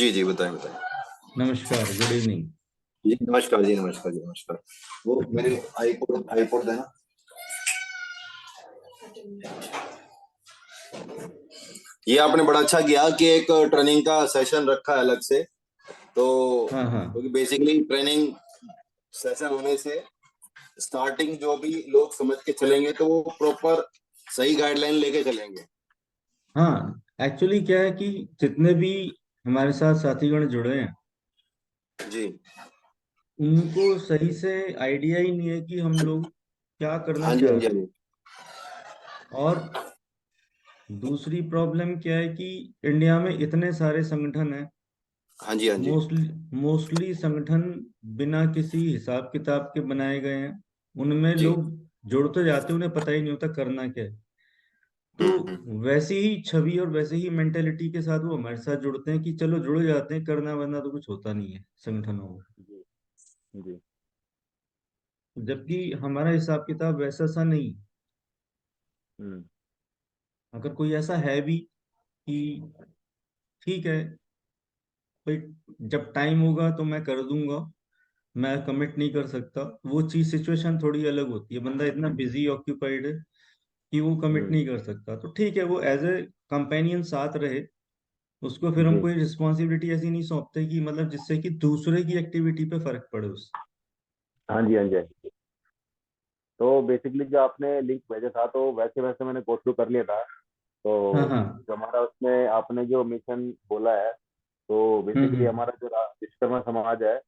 जी जी, बताएं बताएं। नमस्कार, गुड इवनिंग। जी नमस्कार जी, नमस्कार जी, नमस्कार। वो मेरे आईपोड आईपोड देना। ये आपने बड़ा अच्छा किया कि एक ट्रेनिंग का सेशन रखा है अलग से। तो हाँ हाँ क्योंकि बेसिकली ट्रेनिंग सेशन होने से स्टार्टिंग जो भी लोग समझ के चलेंगे तो वो प्रॉपर सही गाइडलाइन लेके चलेंगे। हाँ, एक्चुअली क्या है कि जितने भी हमारे साथ साथीगण जुड़े हैं, जी उनको सही से आइडिया ही नहीं है कि हम लोग क्या करना हाँ जी, हाँ चाह जी, रहे हाँ हैं। जी, और दूसरी प्रॉब्लम क्या है कि इंडिया में इतने सारे संगठन हैं। हाँ जी, हाँ जी, मोस्टली संगठन बिना किसी हिसाब किताब के बनाए गए हैं। उनमें जी। लोग जुड़ तो जाते हैं, उन्हें पता ही नहीं होता करना क्या है। तो हम्म। वैसी ही छवि और वैसे ही मेंटेलिटी के साथ वो हमारे साथ जुड़ते हैं कि चलो जुड़ जाते हैं, करना वरना तो कुछ होता नहीं है संगठनों में। जी जी। जबकि हमारा हिसाब किताब वैसा सा नहीं। हम्म। अगर कोई ऐसा है भी कि ठीक है भाई, जब टाइम होगा तो मैं कर दूंगा, मैं कमिट नहीं कर सकता, वो चीज सिचुएशन थोड़ी अलग होती है। बंदा इतना बिजी ऑक्यूपाइड है कि वो कमिट हम्म। नहीं कर सकता, तो ठीक है, वो एज ए कंपेनियन साथ रहे। उसको फिर हम जी कोई रिस्पॉन्सिबिलिटी ऐसी नहीं सौंपते कि मतलब जिससे कि दूसरे की एक्टिविटी पे फर्क पड़े उससे। हाँ जी, हाँ जी, हाँ जी। तो बेसिकली जो आपने लिंक भेजा था तो वैसे वैसे मैंने गो थ्रू कर लिया था। तो हाँ हाँ। जो हमारा उसमें आपने जो मिशन बोला है, तो बेसिकली हम्म। हमारा जो विश्वकर्मा समाज है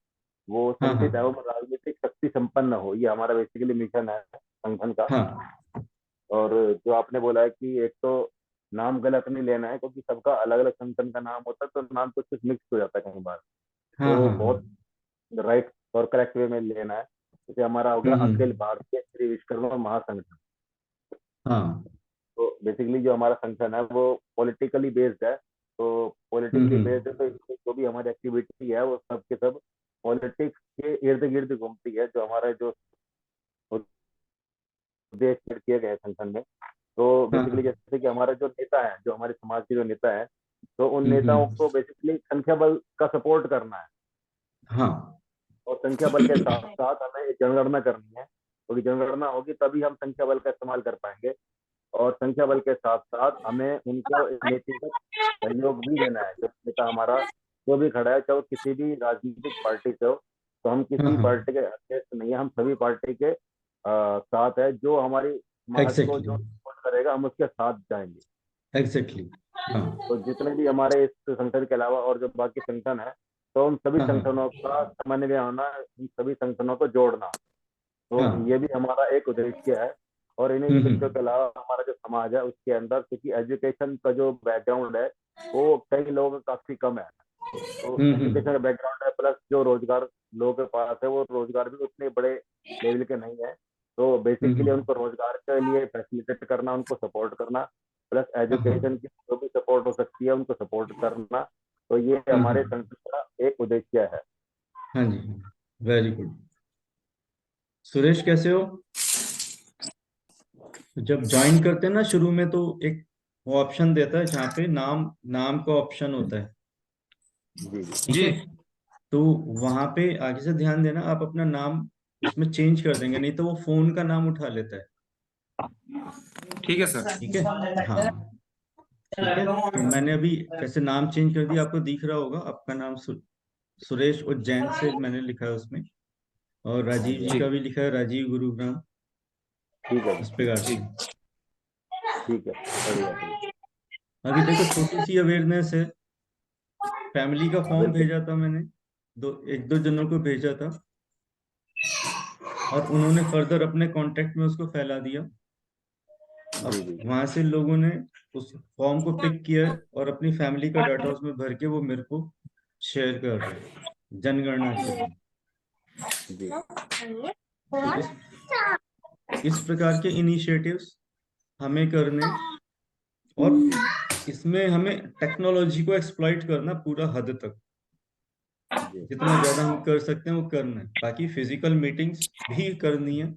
वो हाँ हाँ संगठित एवं राजनीतिक शक्ति संपन्न हो, ये हमारा बेसिकली मिशन है संगठन का। हाँ और जो आपने बोला है कि एक तो नाम गलत नहीं लेना है, क्योंकि सबका अलग अलग संगठन का नाम होता है तो नाम कुछ कुछ मिक्स हो जाता है कई बार। हाँ तो हाँ हाँ। बहुत राइट और करेक्ट वे में लेना है। जैसे हमारा हो गया अखिल हम्म। भारतीय श्री विश्वकर्मा महासंगठन। हाँ। तो बेसिकली जो हमारा संगठन है वो पॉलिटिकली बेस्ड है। तो पॉलिटिकली बेस्ड है तो इसमें जो भी हमारी एक्टिविटी है वो सब के सब पॉलिटिक्स के इर्द गिर्द घूमती है। जो हमारा जो उद्देश्य किए गए हैं संगठन में, तो हाँ बेसिकली हाँ। जैसे कि हमारा जो नेता है, जो हमारे समाज के जो नेता है, तो उन नेताओं हम्म। को बेसिकली संख्या बल का सपोर्ट करना है। हाँ और संख्या बल के साथ साथ हमें एक जनगणना करनी है, क्योंकि जनगणना होगी तभी हम संख्या बल का इस्तेमाल कर पाएंगे। और संख्या बल के साथ साथ हमें उनको एक नीतिगत सहयोग भी देना है। जो नेता हमारा जो भी खड़ा है, चाहे वो किसी भी राजनीतिक पार्टी से हो, तो हम हाँ किसी हाँ। पार्टी के अगेंस्ट नहीं है, हम सभी पार्टी के साथ है। जो हमारी समाज को एग्जैक्टली। जो सपोर्ट करेगा हम उसके साथ जाएंगे। एग्जैक्टली। हाँ तो जितने भी हमारे इस संगठन के अलावा और जो बाकी संगठन है, तो उन सभी हाँ हाँ संगठनों का समन्वय होना, उन सभी संगठनों को जोड़ना, तो हाँ। ये भी हमारा एक उद्देश्य है। और इन्हीं उद्देश्यों के हम्म। अलावा हमारा जो समाज है उसके अंदर, क्योंकि एजुकेशन का जो बैकग्राउंड है वो कई लोगों का काफी कम है। तो एजुकेशन का हम्म। बैकग्राउंड है, प्लस जो रोजगार लोगों के पास है वो रोजगार भी उतने बड़े लेवल के नहीं है। तो बेसिकली हम्म। उनको रोजगार के लिए फैसिलिटेट करना, उनको सपोर्ट करना, प्लस हाँ हाँ एजुकेशन की जो भी सपोर्ट हो सकती है उनको सपोर्ट करना। तो ये हाँ हमारे हाँ। संगठन का एक उद्देश्य है। हाँ जी, वेरी गुड। सुरेश, कैसे हो? जब ज्वाइन करते हैं ना शुरू में, तो एक वो ऑप्शन देता है जहाँ पे नाम नाम का ऑप्शन होता है। जी जी। ठीक है। तो वहां पे आगे से ध्यान देना, आप अपना नाम उसमें चेंज कर देंगे, नहीं तो वो फोन का नाम उठा लेता है। ठीक है सर। ठीक है। हाँ। ठीक है, तो मैंने अभी कैसे नाम चेंज कर दिया, आपको दिख रहा होगा। आपका नाम सुरेश उज्जैन से मैंने लिखा है उसमें। और हाँ राजीव जी, जी हाँ का जी। जी। भी लिखा है, राजीव गुरुग्राम। ठीक है इस जी। प्रकार से। ठीक है, बढ़िया बढ़िया। अभी देखो, छोटी सी अवेयरनेस है। फैमिली का फॉर्म बिल्कुल। भेजा था मैंने, एक दो जनों को भेजा था, और उन्होंने फर्दर अपने कांटेक्ट में उसको फैला दिया। अब जी जी। वहां से लोगों ने उस फॉर्म को पिक किया है और अपनी फैमिली का डाटा उसमें भर के वो मेरे को शेयर कर रहे हैं जनगणना के लिए। जी तो इस प्रकार के इनिशिएटिव्स हमें करने, और जी। इसमें हमें टेक्नोलॉजी को एक्सप्लॉइट करना पूरा हद तक। जी। जितना ज्यादा हम कर सकते हैं वो करना है। बाकी फिजिकल मीटिंग्स भी करनी है।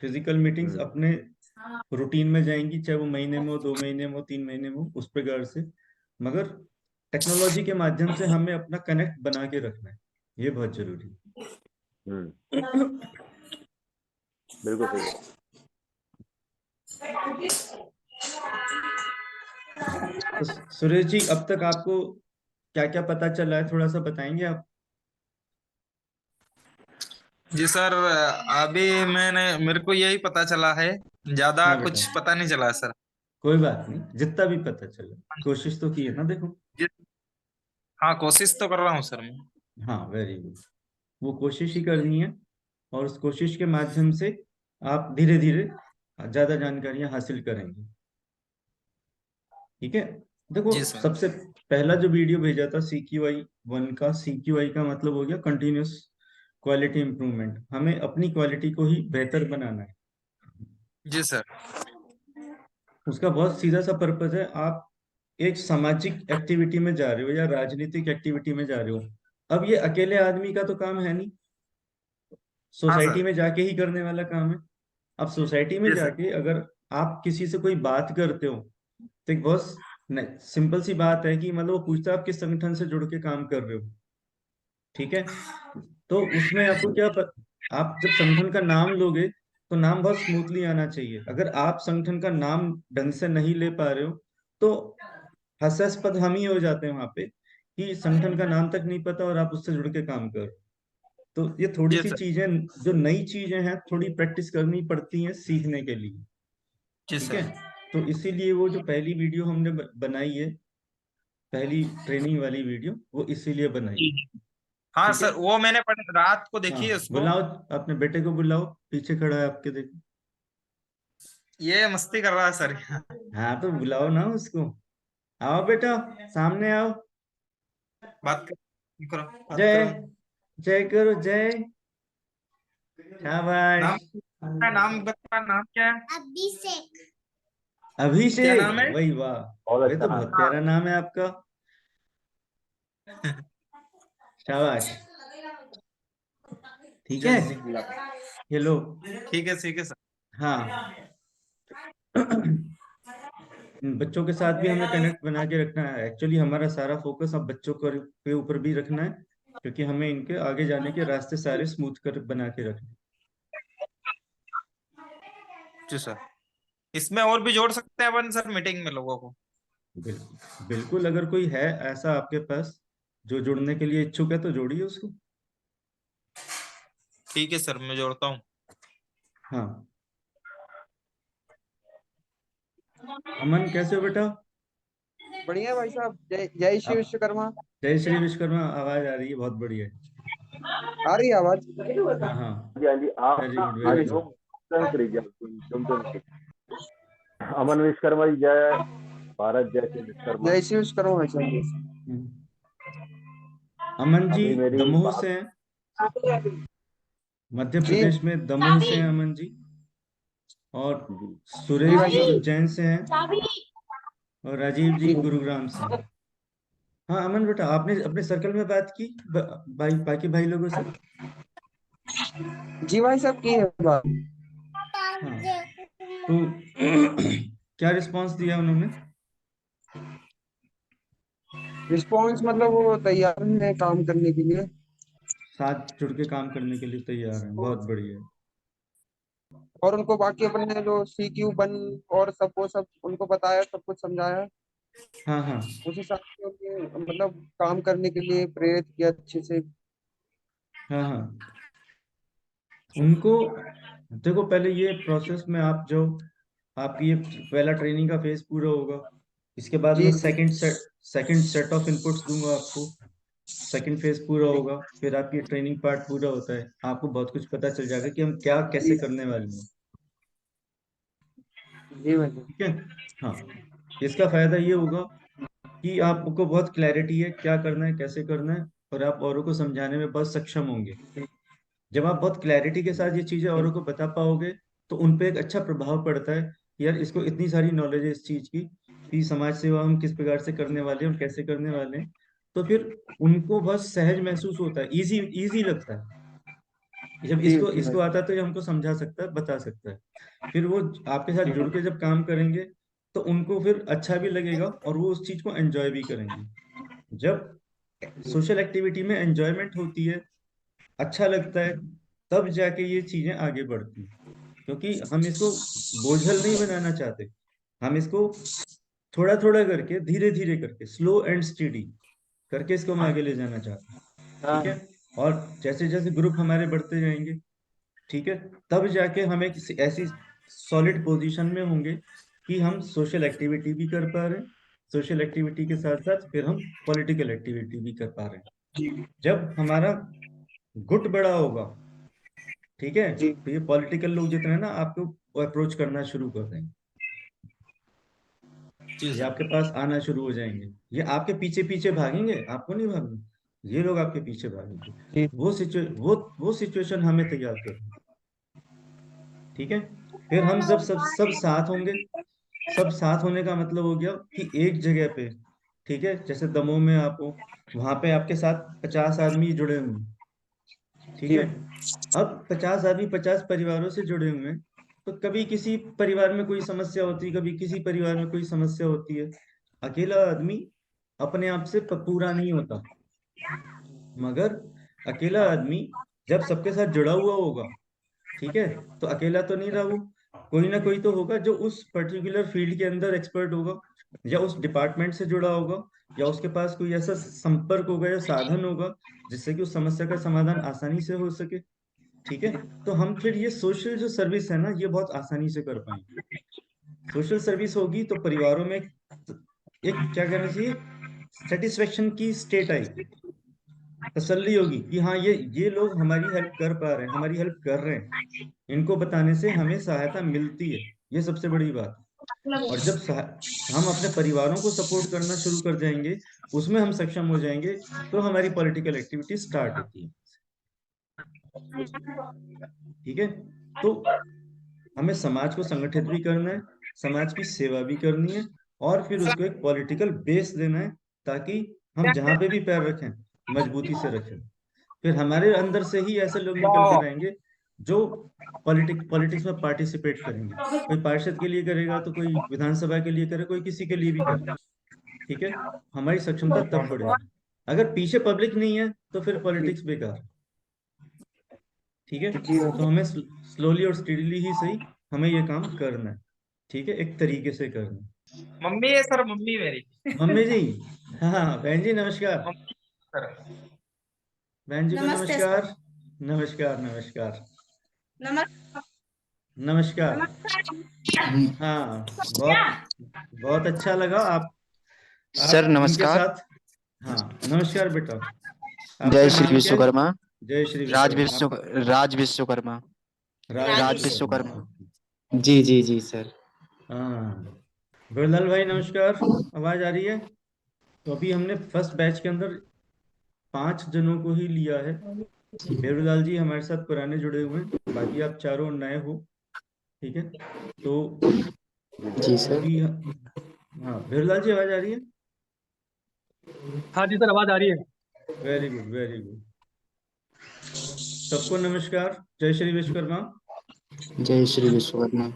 फिजिकल मीटिंग्स हम्म। अपने रूटीन में जाएंगी, चाहे वो महीने में हो, 2 महीने में हो, 3 महीने में हो, उस प्रकार से। मगर टेक्नोलॉजी के माध्यम से हमें अपना कनेक्ट बना के रखना है, ये बहुत जरूरी है। बिल्कुल सही। तो सुरेश जी, अब तक आपको क्या क्या पता चला है, थोड़ा सा बताएंगे आप? जी सर, अभी मेरे को यही पता चला है, ज्यादा हाँ बेटा, कुछ पता नहीं चला है सर। कोई बात नहीं, जितना भी पता चला कोशिश तो की है ना, देखो। हाँ, कोशिश तो कर रहा हूँ सर मैं। हाँ, वेरी गुड। वो कोशिश ही करनी है, और उस कोशिश के माध्यम से आप धीरे धीरे ज्यादा जानकारियां हासिल करेंगे। ठीक है। देखो, जी सर। सबसे पहला जो वीडियो भेजा था CQI 1 का, CQI का मतलब हो गया कंटिन्यूस क्वालिटी इंप्रूवमेंट। हमें अपनी क्वालिटी को ही बेहतर बनाना है। जी सर। उसका बहुत सीधा सा पर्पज है, आप एक सामाजिक एक्टिविटी में जा रहे हो या राजनीतिक एक्टिविटी में जा रहे हो। अब ये अकेले आदमी का तो काम है नहीं, हाँ सोसाइटी सर। में जाके ही करने वाला काम है। अब सोसाइटी में जी सर। जाके अगर आप किसी से कोई बात करते हो, तो एक बहुत सिंपल सी बात है कि मतलब वो पूछता है आप किस संगठन से जुड़ के काम कर रहे हो। ठीक है। तो उसमें आपको आप जब संगठन का नाम लोगे, तो नाम बहुत स्मूथली आना चाहिए। अगर आप संगठन का नाम ढंग से नहीं ले पा रहे हो, तो हास्यास्पद हम ही हो जाते हैं वहां पे, कि संगठन का नाम तक नहीं पता और आप उससे जुड़ के काम करो। तो ये थोड़ी जी सी सर। चीजें, जो नई चीजें हैं, थोड़ी प्रैक्टिस करनी पड़ती हैं सीखने के लिए। जी ठीक है। सर। तो इसीलिए वो जो पहली वीडियो हमने बनाई है, पहली ट्रेनिंग वाली वीडियो, वो इसीलिए बनाई है। हाँ ठीक है। सर, वो मैंने रात को हाँ, देखी है उसको। बुलाओ, अपने बेटे को बुलाओ, पीछे खड़ा है आपके, देखो। ये मस्ती कर रहा है सर। हाँ, तो बुलाओ ना उसको। आओ बेटा, सामने आओ। करो, बात जय, करो। जय करो, जय। शाबाश। नाम नाम बता, नाम क्या है? अभिषेक। क्या अभिषेक, नाम है? वही वाह। बहुत ये अच्छा तो नाम बहुत है। हाँ। प्यारा नाम है आपका। शाबाश। ठीक है। जी जी जी। ये लो। ठीक है सर। हाँ। बच्चों के साथ भी हमें कनेक्ट बना के रखना है। एक्चुअली हमारा सारा फोकस अब बच्चों के ऊपर भी रखना है, क्योंकि हमें इनके आगे जाने के रास्ते सारे स्मूथ कर बना के रखने हैं। जी सर। इसमें और भी जोड़ सकते हैं अपन सर, मीटिंग में लोगों को? बिल्कुल बिल्कुल, अगर कोई है ऐसा आपके पास जो जुड़ने के लिए इच्छुक है, तो जोड़िए उसको। ठीक है सर, मैं जोड़ता हूँ। हाँ। अमन, कैसे हो बेटा? बढ़िया भाई साहब। जय जय श्री आप, विश्वकर्मा। जय श्री विश्वकर्मा। आवाज आ रही है, बहुत बढ़िया है। आ रही है आवाज? हाँ हाँ, जी हाँ जी, आप वेरी ना गुड, आज वेरी गुड। लोग करिए, तुम के। अमन विश्वकर्मा जी जय। भारत जय श्री विश्वकर्मा। जय श्री विश्वकर्मा भाई साहब। अमन जी अभी मेरी दमोह बात। से हैं, मध्य जी प्रदेश में दमोह से हैं अमन जी। और जी जी सुरेश भाई जी साहब। उज्जैन से हैं, और राजीव जी जी गुरुग्राम से हैं। हाँ अमन बेटा, आपने अपने सर्कल में बात की भाई, बाकी भाई लोगों से? जी भाई साहब, की है बात। हाँ, तो क्या रिस्पांस दिया उन्होंने? रिस्पॉन्स मतलब वो तैयार है काम करने के लिए। साथ जुड़ के काम करने के लिए तैयार हैं, बहुत बढ़िया है। और उनको बाकी अपने जो CQ1 और सब वो सब उनको बताया, सब कुछ समझाया। हाँ हाँ उस हिसाब से उनके मतलब काम करने के लिए प्रेरित किया अच्छे से। हाँ हाँ। उनको देखो, पहले ये प्रोसेस में आप जो, आपकी ये पहला ट्रेनिंग का फेज पूरा होगा, इसके बाद जी मैं जी सेकंड सेट ऑफ इनपुट्स दूंगा आपको। सेकंड फेज पूरा होगा, फिर आपकी ट्रेनिंग पार्ट पूरा होता है, आपको बहुत कुछ पता चल जाएगा कि हम क्या कैसे जी करने वाले हैं। जी भाई साहब। ठीक है। हाँ, इसका फायदा ये होगा कि आपको बहुत क्लैरिटी है क्या करना है, कैसे करना है, और आप औरों को समझाने में बहुत सक्षम होंगे। जब आप बहुत क्लैरिटी के साथ ये चीजें औरों को बता पाओगे, तो उन पे एक अच्छा प्रभाव पड़ता है कि यार इसको इतनी सारी नॉलेज है इस चीज की, कि समाज सेवा हम किस प्रकार से करने वाले हैं और कैसे करने वाले हैं। तो फिर उनको बहुत सहज महसूस होता है, इजी इजी लगता है। जब जी इसको जी भाई इसको आता है, तो ये हमको समझा सकता है, बता सकता है। फिर वो आपके साथ जुड़ के जब काम करेंगे, तो उनको फिर अच्छा भी लगेगा और वो उस चीज को एंजॉय भी करेंगे। जब सोशल एक्टिविटी में एंजॉयमेंट होती है, अच्छा लगता है, तब जाके ये चीजें आगे बढ़ती हैं। क्योंकि हम इसको बोझल नहीं बनाना चाहते, हम इसको थोड़ा थोड़ा करके, धीरे धीरे करके, स्लो एंड स्टेडी करके इसको हम आगे ले जाना चाहते हैं। ठीक है। और जैसे जैसे ग्रुप हमारे बढ़ते जाएंगे, ठीक है, तब जाके हम एक ऐसी सॉलिड पोजीशन में होंगे कि हम सोशल एक्टिविटी भी कर पा रहे हैं, सोशल एक्टिविटी के साथ साथ फिर हम पॉलिटिकल एक्टिविटी भी कर पा रहे हैं। जब हमारा गुट बड़ा होगा, ठीक है, जी तो ये पॉलिटिकल लोग जितने हैं ना, आपको अप्रोच करना शुरू कर देंगे, जी ये सर। आपके पास आना शुरू हो जाएंगे, ये आपके पीछे पीछे भागेंगे, आपको नहीं भागना, ये लोग आपके पीछे भागेंगे। जी वो सिचुएशन हमें तैयार करनी, ठीक है। फिर हम जब सब साथ होंगे, सब साथ होने का मतलब हो गया कि एक जगह पे, ठीक है, जैसे दमोह में आप हो, वहां पे आपके साथ 50 आदमी जुड़े हुए हैं, ठीक जी है। अब 50 आदमी 50 परिवारों से जुड़े हुए हैं, तो कभी किसी परिवार में कोई समस्या होती है, कभी किसी परिवार में कोई समस्या होती है। अकेला आदमी अपने आप से पूरा नहीं होता, मगर अकेला आदमी जब सबके साथ जुड़ा हुआ होगा, ठीक है, तो अकेला तो नहीं रहा वो, कोई ना कोई तो होगा जो उस पर्टिकुलर फील्ड के अंदर एक्सपर्ट होगा, या उस डिपार्टमेंट से जुड़ा होगा, या उसके पास कोई ऐसा संपर्क होगा या साधन होगा जिससे कि उस समस्या का समाधान आसानी से हो सके। ठीक है। तो हम फिर ये सोशल जो सर्विस है ना, ये बहुत आसानी से कर पाएंगे। सोशल सर्विस होगी तो परिवारों में एक क्या कहना चाहिए, सेटिस्फेक्शन की स्टेट आएगी, तसल्ली होगी कि हाँ, ये लोग हमारी हेल्प कर पा रहे हैं, हमारी हेल्प कर रहे हैं, इनको बताने से हमें सहायता मिलती है, ये सबसे बड़ी बात है। और जब हम अपने परिवारों को सपोर्ट करना शुरू कर जाएंगे, उसमें हम सक्षम हो जाएंगे, तो हमारी पॉलिटिकल एक्टिविटी स्टार्ट होती है। ठीक है। तो हमें समाज को संगठित भी करना है, समाज की सेवा भी करनी है, और फिर उसको एक पॉलिटिकल बेस देना है, ताकि हम जहां पे भी पैर रखें मजबूती से रखें। फिर हमारे अंदर से ही ऐसे लोग निकलते रहेंगे जो पॉलिटिक्स में पार्टिसिपेट करेंगे, कोई पार्षद के लिए करेगा, तो कोई विधानसभा के लिए करे, कोई किसी के लिए भी करे। ठीक है। हमारी सक्षमता तब बढ़ेगी। अगर पीछे पब्लिक नहीं है तो फिर पॉलिटिक्स बेकार है। ठीक है। जी तो हमें स्लोली और स्टेडीली ही सही, हमें ये काम करना है, ठीक है, एक तरीके से करना है। मम्मी है सर, मम्मी मेरी। मम्मी जी, हाँ हाँ, बहन जी नमस्कार। Mummy sir. बहन जी को नमस्ते सर। नमस्कार। नमस्कार नमस्कार। नमस्कार। नमस्कार। नमस्कार। हाँ, बहुत बहुत अच्छा लगा सर आप इनके नमस्कार। साथ। हाँ नमस्कार बेटा। आपका जय श्री नाम क्या है? विश्वकर्मा। जय श्री राज विश्व विश्व आप राज विश्वकर्मा। राज विश्वकर्मा। विश्वकर्मा। जी जी जी सर। हाँ, गुरलाल भाई नमस्कार। आवाज आ रही है? तो अभी हमने फर्स्ट बैच के अंदर 5 जनों को ही लिया है। बेरुलाल जी हमारे साथ पुराने जुड़े हुए हैं, बाकी आप चारों नए हो। ठीक है। तो जी सर। अभी, हाँ बेरुलाल जी आवाज आ रही है? हाँ जी सर, आवाज आ रही है। Very good very good. सबको नमस्कार, जय श्री विश्वकर्मा। जय श्री विश्वकर्मा।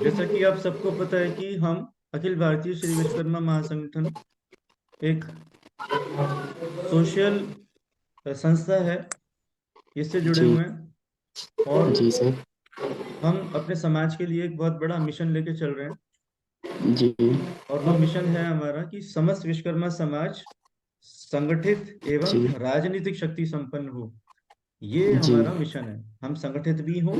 जैसा कि आप सबको पता है कि हम अखिल भारतीय श्री विश्वकर्मा महासंगठन एक सोशल संस्था है, इससे जुड़े जी हुए हैं, और जी सर। हम अपने समाज के लिए एक बहुत बड़ा मिशन लेके चल रहे हैं। जी और वो मिशन है हमारा कि समस्त विश्वकर्मा समाज संगठित जी एवं राजनीतिक शक्ति संपन्न हो। ये जी हमारा मिशन है, हम संगठित भी हो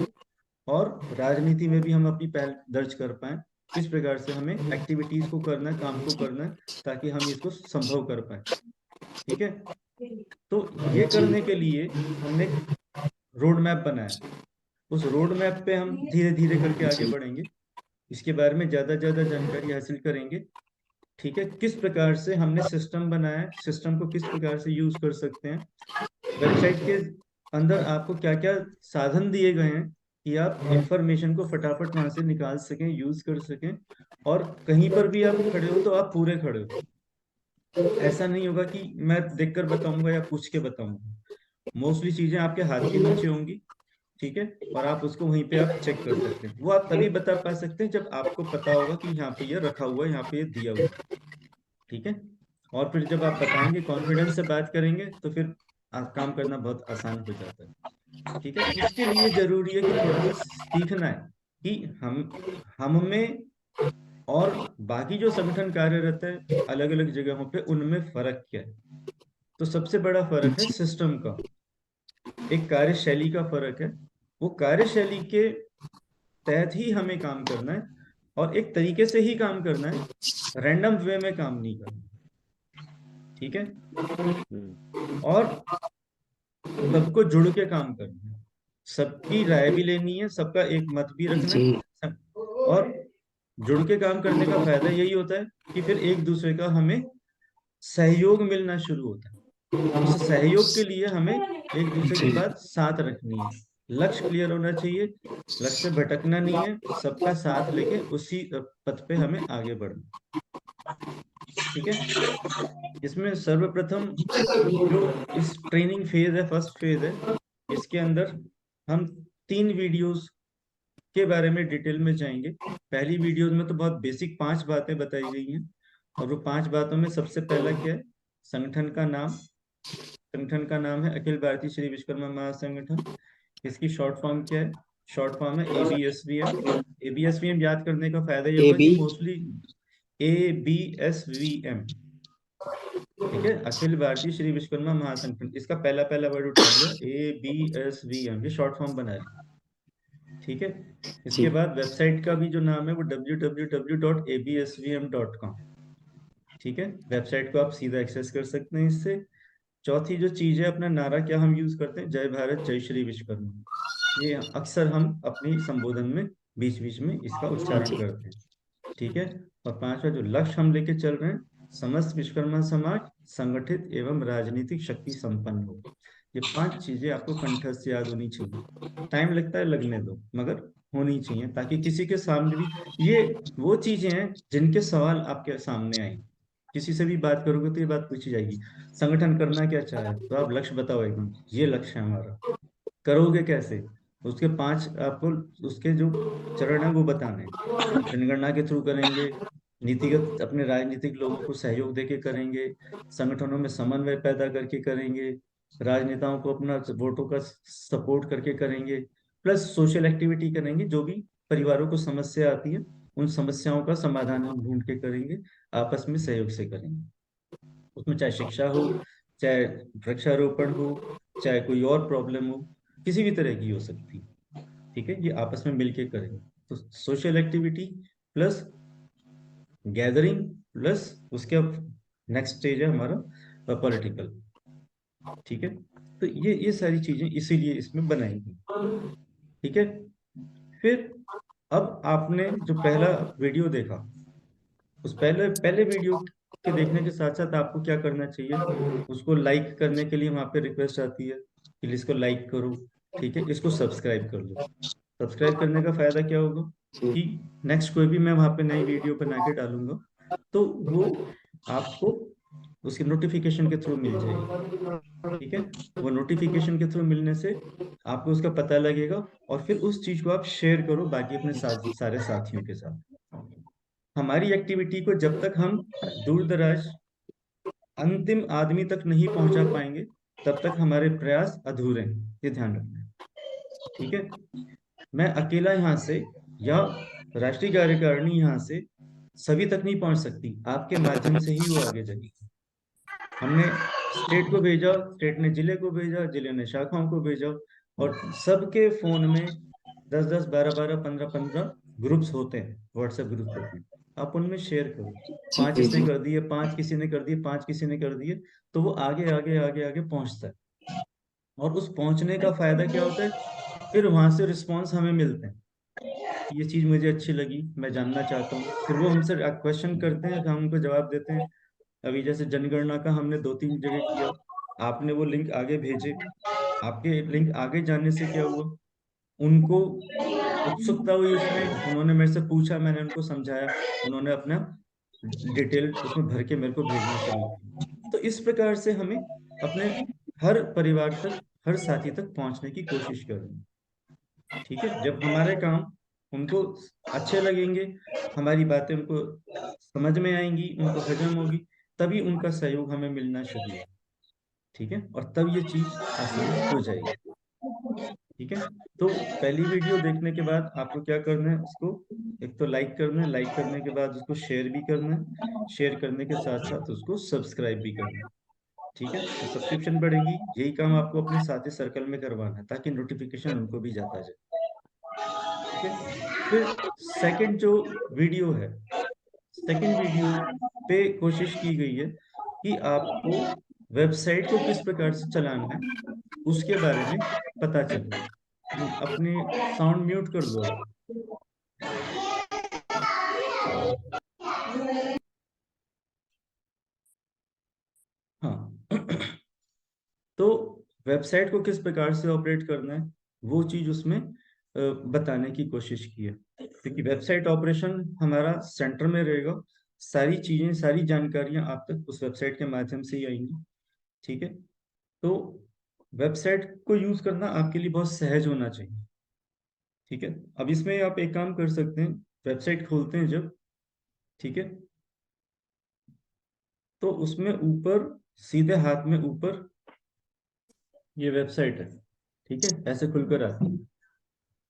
और राजनीति में भी हम अपनी पहल दर्ज कर पाए। इस प्रकार से हमें एक्टिविटीज को करना है, काम को करना है, ताकि हम इसको संभव कर पाए। ठीक है। तो ये जी करने के लिए हमने रोड मैप बनाया, उस रोड मैप पे हम धीरे धीरे करके आगे जी बढ़ेंगे, इसके बारे में ज्यादा ज्यादा जानकारी हासिल करेंगे। ठीक है। किस प्रकार से हमने सिस्टम बनाया है, सिस्टम को किस प्रकार से यूज कर सकते हैं, वेबसाइट के अंदर आपको क्या क्या साधन दिए गए हैं कि आप इंफॉर्मेशन को फटाफट वहां से निकाल सकें, यूज कर सकें, और कहीं पर भी आप खड़े हो तो आप पूरे खड़े हो। ऐसा नहीं होगा कि मैं देखकर बताऊंगा या पूछ के बताऊंगा, मोस्टली चीजें आपके हाथ के नीचे होंगी। ठीक है, और आप उसको वहीं पे आप चेक कर सकते हैं। वो आप तभी बता पा सकते हैं जब आपको पता होगा कि यहाँ पे ये रखा हुआ है, यहाँ पे ये दिया हुआ है, ठीक है। और फिर जब आप बताएंगे, कॉन्फिडेंस से बात करेंगे, तो फिर काम करना बहुत आसान हो जाता है, ठीक है। इसके लिए जरूरी है कि थोड़ा सा सीखना है कि हम में और बाकी जो संगठन कार्यरत है अलग अलग जगहों पे, उनमें फर्क क्या है। तो सबसे बड़ा फर्क है सिस्टम का, एक कार्यशैली का फर्क है। वो कार्यशैली के तहत ही हमें काम करना है, और एक तरीके से ही काम करना है, रैंडम वे में काम नहीं करना, ठीक है। और सबको जुड़ के काम करना है, सबकी राय भी लेनी है, सबका एक मत भी रखना जी है। और जुड़ के काम करने का फायदा यही होता है कि फिर एक दूसरे का हमें सहयोग मिलना शुरू होता है। उस सहयोग के लिए हमें एक दूसरे की जी बात साथ रखनी है, लक्ष्य क्लियर होना चाहिए, लक्ष्य से भटकना नहीं है, सबका साथ लेके उसी पथ पे हमें आगे बढ़ना, ठीक है। इसमें सर्वप्रथम जो इस ट्रेनिंग फेज है, फर्स्ट फेज है, इसके अंदर हम 3 वीडियोस के बारे में डिटेल में जाएंगे। पहली वीडियो में तो बहुत बेसिक 5 बातें बताई गई हैं, और वो 5 बातों में सबसे पहला क्या है, संगठन का नाम। संगठन का नाम है अखिल भारतीय श्री विश्वकर्मा महासंगठन। इसकी शॉर्ट फॉर्म क्या है? शॉर्ट फॉर्म है ABSVM। ABSVM याद करने का फायदा ये ए होगा बी कि मोस्टली ABSVM, ठीक है, अखिल भारतीय श्री विश्वकर्मा महासंगठन। इसका पहला पहला वर्ड उठा लिया, ABSVM, ये शॉर्ट फॉर्म बना लिया, ठीक है। इसके जी बाद वेबसाइट का भी जो नाम है वो www.absvm.com, ठीक है। वेबसाइट को आप सीधा एक्सेस कर सकते हैं इससे। चौथी जो चीज है, अपना नारा क्या हम यूज करते हैं, जय भारत जय श्री विश्वकर्मा। ये अक्सर हम अपनी संबोधन में बीच बीच में इसका उच्चारण जी करते हैं, ठीक है। और 5वां जो लक्ष्य हम लेके चल रहे हैं, समस्त विश्वकर्मा समाज संगठित एवं राजनीतिक शक्ति संपन्न हो। ये 5 चीजें आपको कंठस्थ याद होनी चाहिए। टाइम लगता है, लगने दो, मगर होनी चाहिए, ताकि किसी के सामने भी ये वो चीजें हैं जिनके सवाल आपके सामने आए। किसी से भी बात करोगे तो ये बात पूछी जाएगी, संगठन करना क्या चाह रहा है, तो आप लक्ष्य बताओ एकदम, ये लक्ष्य है हमारा, करोगे कैसे, उसके 5 आपको उसके जो चरण है वो बताने हैं। जनगणना के थ्रू करेंगे, नीतिगत अपने राजनीतिक लोगों को सहयोग देके करेंगे, संगठनों में समन्वय पैदा करके करेंगे, राजनेताओं को अपना वोटों का सपोर्ट करके करेंगे, प्लस सोशल एक्टिविटी करेंगे। जो भी परिवारों को समस्या आती है, उन समस्याओं का समाधान हम ढूंढ के करेंगे, आपस में सहयोग से करेंगे। उसमें चाहे शिक्षा हो, चाहे वृक्षारोपण हो, चाहे कोई और प्रॉब्लम हो, किसी भी तरह की हो सकती है, ठीक है। ये आपस में मिलके करेंगे। तो social activity plus gathering plus उसके नेक्स्ट स्टेज है हमारा पॉलिटिकल, ठीक है। तो ये सारी चीजें इसीलिए इसमें बनाई गई, ठीक है। फिर अब आपने जो पहला वीडियो देखा, उस पहले पहले वीडियो के देखने के साथ साथ आपको क्या करना चाहिए, उसको लाइक करने के लिए वहां पे रिक्वेस्ट आती है कि इसको लाइक करो, ठीक है। इसको सब्सक्राइब कर लो। सब्सक्राइब करने का फायदा क्या होगा जी कि नेक्स्ट कोई भी मैं वहां पे नई वीडियो बना के डालूंगा तो वो आपको उसकी नोटिफिकेशन के थ्रू मिल जाएगी, ठीक है। वो नोटिफिकेशन के थ्रू मिलने से आपको उसका पता लगेगा, और फिर उस चीज को आप शेयर करो बाकी अपने सारे साथियों के साथ। हमारी एक्टिविटी को जब तक हम दूर दराज अंतिम आदमी तक नहीं पहुंचा पाएंगे, तब तक हमारे प्रयास अधूरे हैं, ये ध्यान रखना, ठीक है। मैं अकेला यहाँ से या राष्ट्रीय कार्यकारिणी यहाँ से सभी तक नहीं पहुंच सकती, आपके माध्यम से ही वो आगे जाएगी। हमने स्टेट को भेजा, स्टेट ने जिले को भेजा, जिले ने शाखाओं को भेजा, और सबके फोन में 10-10, 12-12, 15-15 ग्रुप्स होते हैं, व्हाट्सएप ग्रुप होते हैं। आप उनमें शेयर करो, 5 जी इसने जी कर दिए, 5 किसी ने कर दिए, 5 किसी ने कर दिए, तो वो आगे आगे आगे आगे पहुंचता है। और उस पहुंचने का फायदा क्या होता है, फिर वहां से रिस्पॉन्स हमें मिलते हैं, ये चीज मुझे अच्छी लगी, मैं जानना चाहता हूँ। फिर वो हमसे क्वेश्चन करते हैं, हम उनको जवाब देते हैं। अभी जैसे जनगणना का हमने 2-3 जगह किया, आपने वो लिंक आगे भेजे, आपके लिंक आगे जाने से क्या हुआ, उनको उत्सुकता हुई उसमें, उन्होंने मेरे से पूछा, मैंने उनको समझाया, उन्होंने अपना डिटेल उसमें भर के मेरे को भेजना शुरू किया। तो इस प्रकार से हमें अपने हर परिवार तक, हर साथी तक पहुंचने की कोशिश करनी है। ठीक है, जब हमारे काम उनको अच्छे लगेंगे, हमारी बातें उनको समझ में आएंगी, उनको हजम होगी, तभी उनका सहयोग हमें मिलना शुरू होगा। ठीक है, और तब ये चीज आसान हो जाएगी। ठीक है, तो पहली वीडियो देखने के बाद आपको क्या करना है, उसको एक तो लाइक करना है, लाइक करने के बाद उसको शेयर भी करना है, शेयर करने के साथ साथ उसको सब्सक्राइब भी करना है। ठीक है, तो सब्सक्रिप्शन बढ़ेगी, यही काम आपको अपने साथी सर्कल में करवाना है ताकि नोटिफिकेशन उनको भी जाता जाए। ठीक है, फिर सेकंड जो वीडियो है, सेकंड वीडियो पे कोशिश की गई है कि आपको वेबसाइट को किस प्रकार से चलाना है उसके बारे में पता चले। अपने साउंड म्यूट कर दो आप। हाँ तो वेबसाइट को किस प्रकार से ऑपरेट करना है वो चीज उसमें बताने की कोशिश की है, क्योंकि वेबसाइट ऑपरेशन हमारा सेंटर में रहेगा। सारी चीजें, सारी जानकारियां आप तक उस वेबसाइट के माध्यम से ही आएंगी। ठीक है, तो वेबसाइट को यूज करना आपके लिए बहुत सहज होना चाहिए। ठीक है, अब इसमें आप एक काम कर सकते हैं, वेबसाइट खोलते हैं जब, ठीक है, तो उसमें ऊपर सीधे हाथ में ऊपर ये वेबसाइट है। ठीक है, ऐसे खुलकर आती है।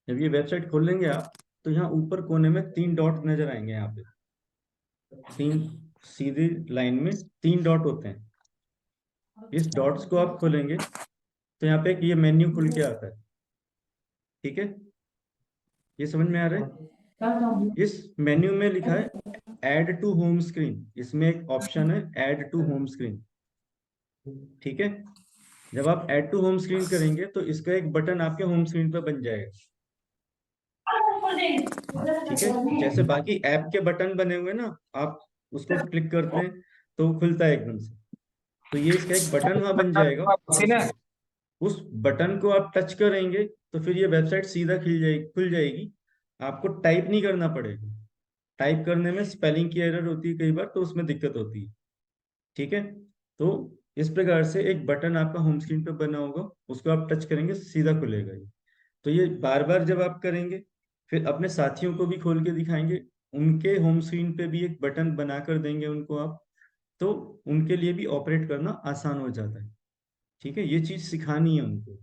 जब ये वेबसाइट खोलेंगे आप, तो यहाँ ऊपर कोने में 3 डॉट नजर आएंगे। यहाँ पे 3 सीधी लाइन में 3 डॉट होते हैं। इस डॉट्स को आप खोलेंगे तो यहाँ पे एक ये मेन्यू खुल के आता है। ठीक है, ये समझ में आ रहा है? इस मेन्यू में लिखा है ऐड टू होम स्क्रीन, इसमें एक ऑप्शन है ऐड टू होम स्क्रीन। ठीक है, जब आप ऐड टू होम स्क्रीन करेंगे तो इसका एक बटन आपके होम स्क्रीन पर बन जाएगा। ठीक है, जैसे बाकी ऐप के बटन बने हुए ना, आप उसको क्लिक करते हैं तो वो खुलता है एकदम से, तो ये इसका एक बटन वहां बन जाएगा। उस बटन को आप टच करेंगे तो फिर ये वेबसाइट सीधा खुल जाएगी। आपको टाइप नहीं करना पड़ेगा। टाइप करने में स्पेलिंग की एरर होती है कई बार, तो उसमें दिक्कत होती है। ठीक है, तो इस प्रकार से एक बटन आपका होम स्क्रीन पे बना होगा, उसको आप टच करेंगे सीधा खुलेगा ये। तो ये बार बार जब आप करेंगे, फिर अपने साथियों को भी खोल के दिखाएंगे, उनके होम स्क्रीन पे भी एक बटन बना कर देंगे उनको आप, तो उनके लिए भी ऑपरेट करना आसान हो जाता है। ठीक है, ये चीज सिखानी है उनको।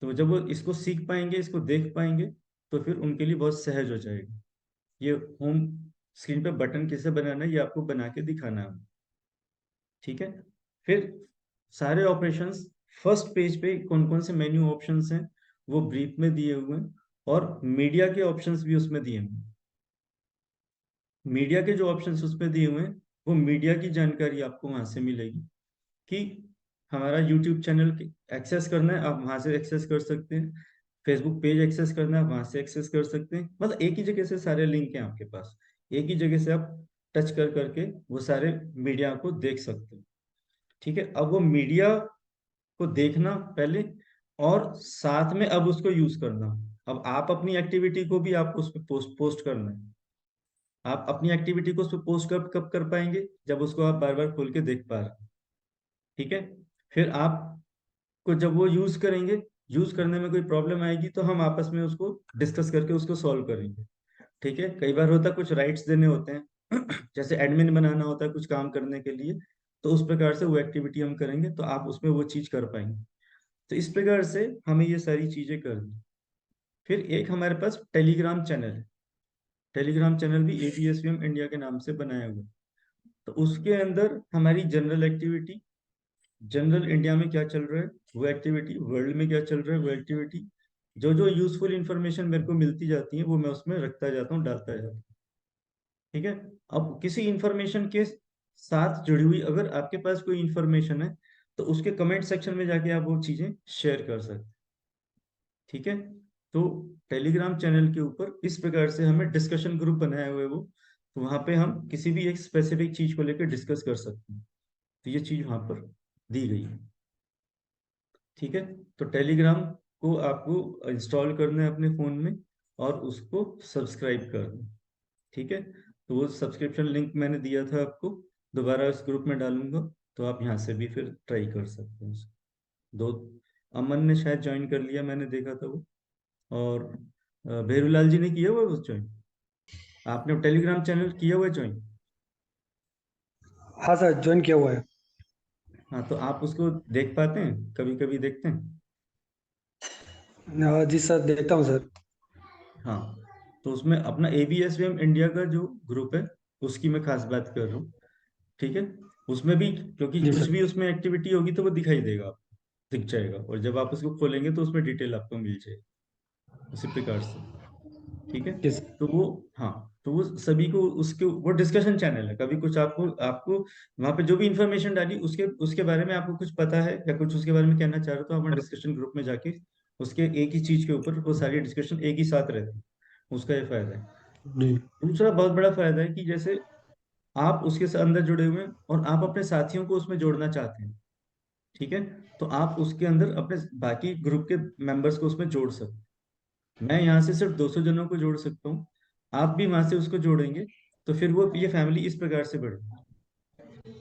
तो जब वो इसको सीख पाएंगे, इसको देख पाएंगे, तो फिर उनके लिए बहुत सहज हो जाएगा। ये होम स्क्रीन पे बटन कैसे बनाना है ये आपको बना के दिखाना है। ठीक है, फिर सारे ऑपरेशंस फर्स्ट पेज पे कौन कौन से मेन्यू ऑप्शंस हैं वो ब्रीफ में दिए हुए हैं, और मीडिया के ऑप्शंस भी उसमें दिए हुए हैं। मीडिया के जो ऑप्शंस उसमें दिए हुए हैं, वो मीडिया की जानकारी आपको वहां से मिलेगी कि हमारा यूट्यूब चैनल एक्सेस करना है, आप वहां से एक्सेस कर सकते हैं। फेसबुक पेज एक्सेस करना है, वहां से एक्सेस कर सकते हैं। मतलब एक ही जगह से सारे लिंक हैं आपके पास, एक ही जगह से आप टच कर करके वो सारे मीडिया को देख सकते हैं। ठीक है, अब वो मीडिया को देखना पहले, और साथ में अब उसको यूज करना। अब आप अपनी एक्टिविटी को भी आपको उस पर पोस्ट करना है। आप अपनी एक्टिविटी को उस पर पोस्ट कब कब कर पाएंगे, जब उसको आप बार बार खोल के देख पा रहे हैं। ठीक है, फिर आपको जब वो यूज करेंगे, यूज करने में कोई प्रॉब्लम आएगी तो हम आपस में उसको डिस्कस करके उसको सॉल्व करेंगे। ठीक है, कई बार होता है कुछ राइट्स देने होते हैं जैसे एडमिन बनाना होता है कुछ काम करने के लिए, तो उस प्रकार से वो एक्टिविटी हम करेंगे तो आप उसमें वो चीज कर पाएंगे। तो इस प्रकार से हमें ये सारी चीजें करनी। फिर एक हमारे पास टेलीग्राम चैनल है। टेलीग्राम चैनल भी ABSVM इंडिया के नाम से बनाया हुआ है। तो उसके अंदर हमारी जनरल एक्टिविटी, जनरल इंडिया में क्या चल रहा है वो एक्टिविटी, वर्ल्ड में क्या चल रहा है वो एक्टिविटी, जो जो यूजफुल इंफॉर्मेशन मेरे को मिलती जाती है वो मैं उसमें रखता जाता हूँ, डालता जाता हूँ। ठीक है, अब किसी इंफॉर्मेशन के साथ जुड़ी हुई अगर आपके पास कोई इंफॉर्मेशन है तो उसके कमेंट सेक्शन में जाके आप वो चीजें शेयर कर सकते हैं। ठीक है, तो टेलीग्राम चैनल के ऊपर इस प्रकार से हमें डिस्कशन ग्रुप बनाए हुए वो, तो वहां पे हम किसी भी एक स्पेसिफिक चीज को लेकर डिस्कस कर सकते हैं। तो ये चीज वहां पर दी गई है। ठीक है, तो टेलीग्राम को आपको इंस्टॉल करना है अपने फोन में और उसको सब्सक्राइब करना है। ठीक है, तो वो सब्सक्रिप्शन लिंक मैंने दिया था आपको, दोबारा इस ग्रुप में डालूंगा, तो आप यहाँ से भी फिर ट्राई कर सकते हैं। दो, अमन ने शायद ज्वाइन कर लिया, मैंने देखा था वो। और भेरूलाल जी ने किया हुआ है ज्वाइन? आपने टेलीग्राम चैनल किया हुआ है ज्वाइन? हाँ सर, ज्वाइन किया हुआ है। हाँ, तो आप उसको देख पाते हैं? कभी कभी देखते हैं? जी सर, देखता हूँ सर। हाँ, तो उसमें अपना ABSVM इंडिया का जो ग्रुप है उसकी मैं खास बात कर रहा हूँ। ठीक है, उसमें भी क्योंकि जी कुछ सर। भी उसमें एक्टिविटी होगी तो वो दिखाई देगा आपको, दिख जाएगा, और जब आप उसको खोलेंगे तो उसमें डिटेल आपको मिल जाएगी उसी प्रकार से। ठीक है, जी सर। तो वो, हाँ, तो वो सभी को उसके वो डिस्कशन चैनल है। कभी कुछ आपको आपको वहाँ पे जो भी इंफॉर्मेशन डाली उसके उसके बारे में आपको कुछ पता है या कुछ उसके बारे में कहना चाह रहे हो तो आप डिस्कशन ग्रुप में जाके उसके एक ही चीज के ऊपर वो सारी डिस्कशन एक ही साथ रहती है। उसका ये फायदा है। जी। दूसरा बहुत बड़ा फायदा है कि जैसे आप उसके अंदर जुड़े हुए हैं और आप अपने साथियों को उसमें जोड़ना चाहते हैं, ठीक है, तो आप उसके अंदर अपने बाकी ग्रुप के मेंबर्स को उसमें जोड़ सकते हैं। मैं यहाँ से सिर्फ 200 जनों को जोड़ सकता हूँ, आप भी वहां से उसको जोड़ेंगे तो फिर वो ये फैमिली इस प्रकार से बढ़ेगी।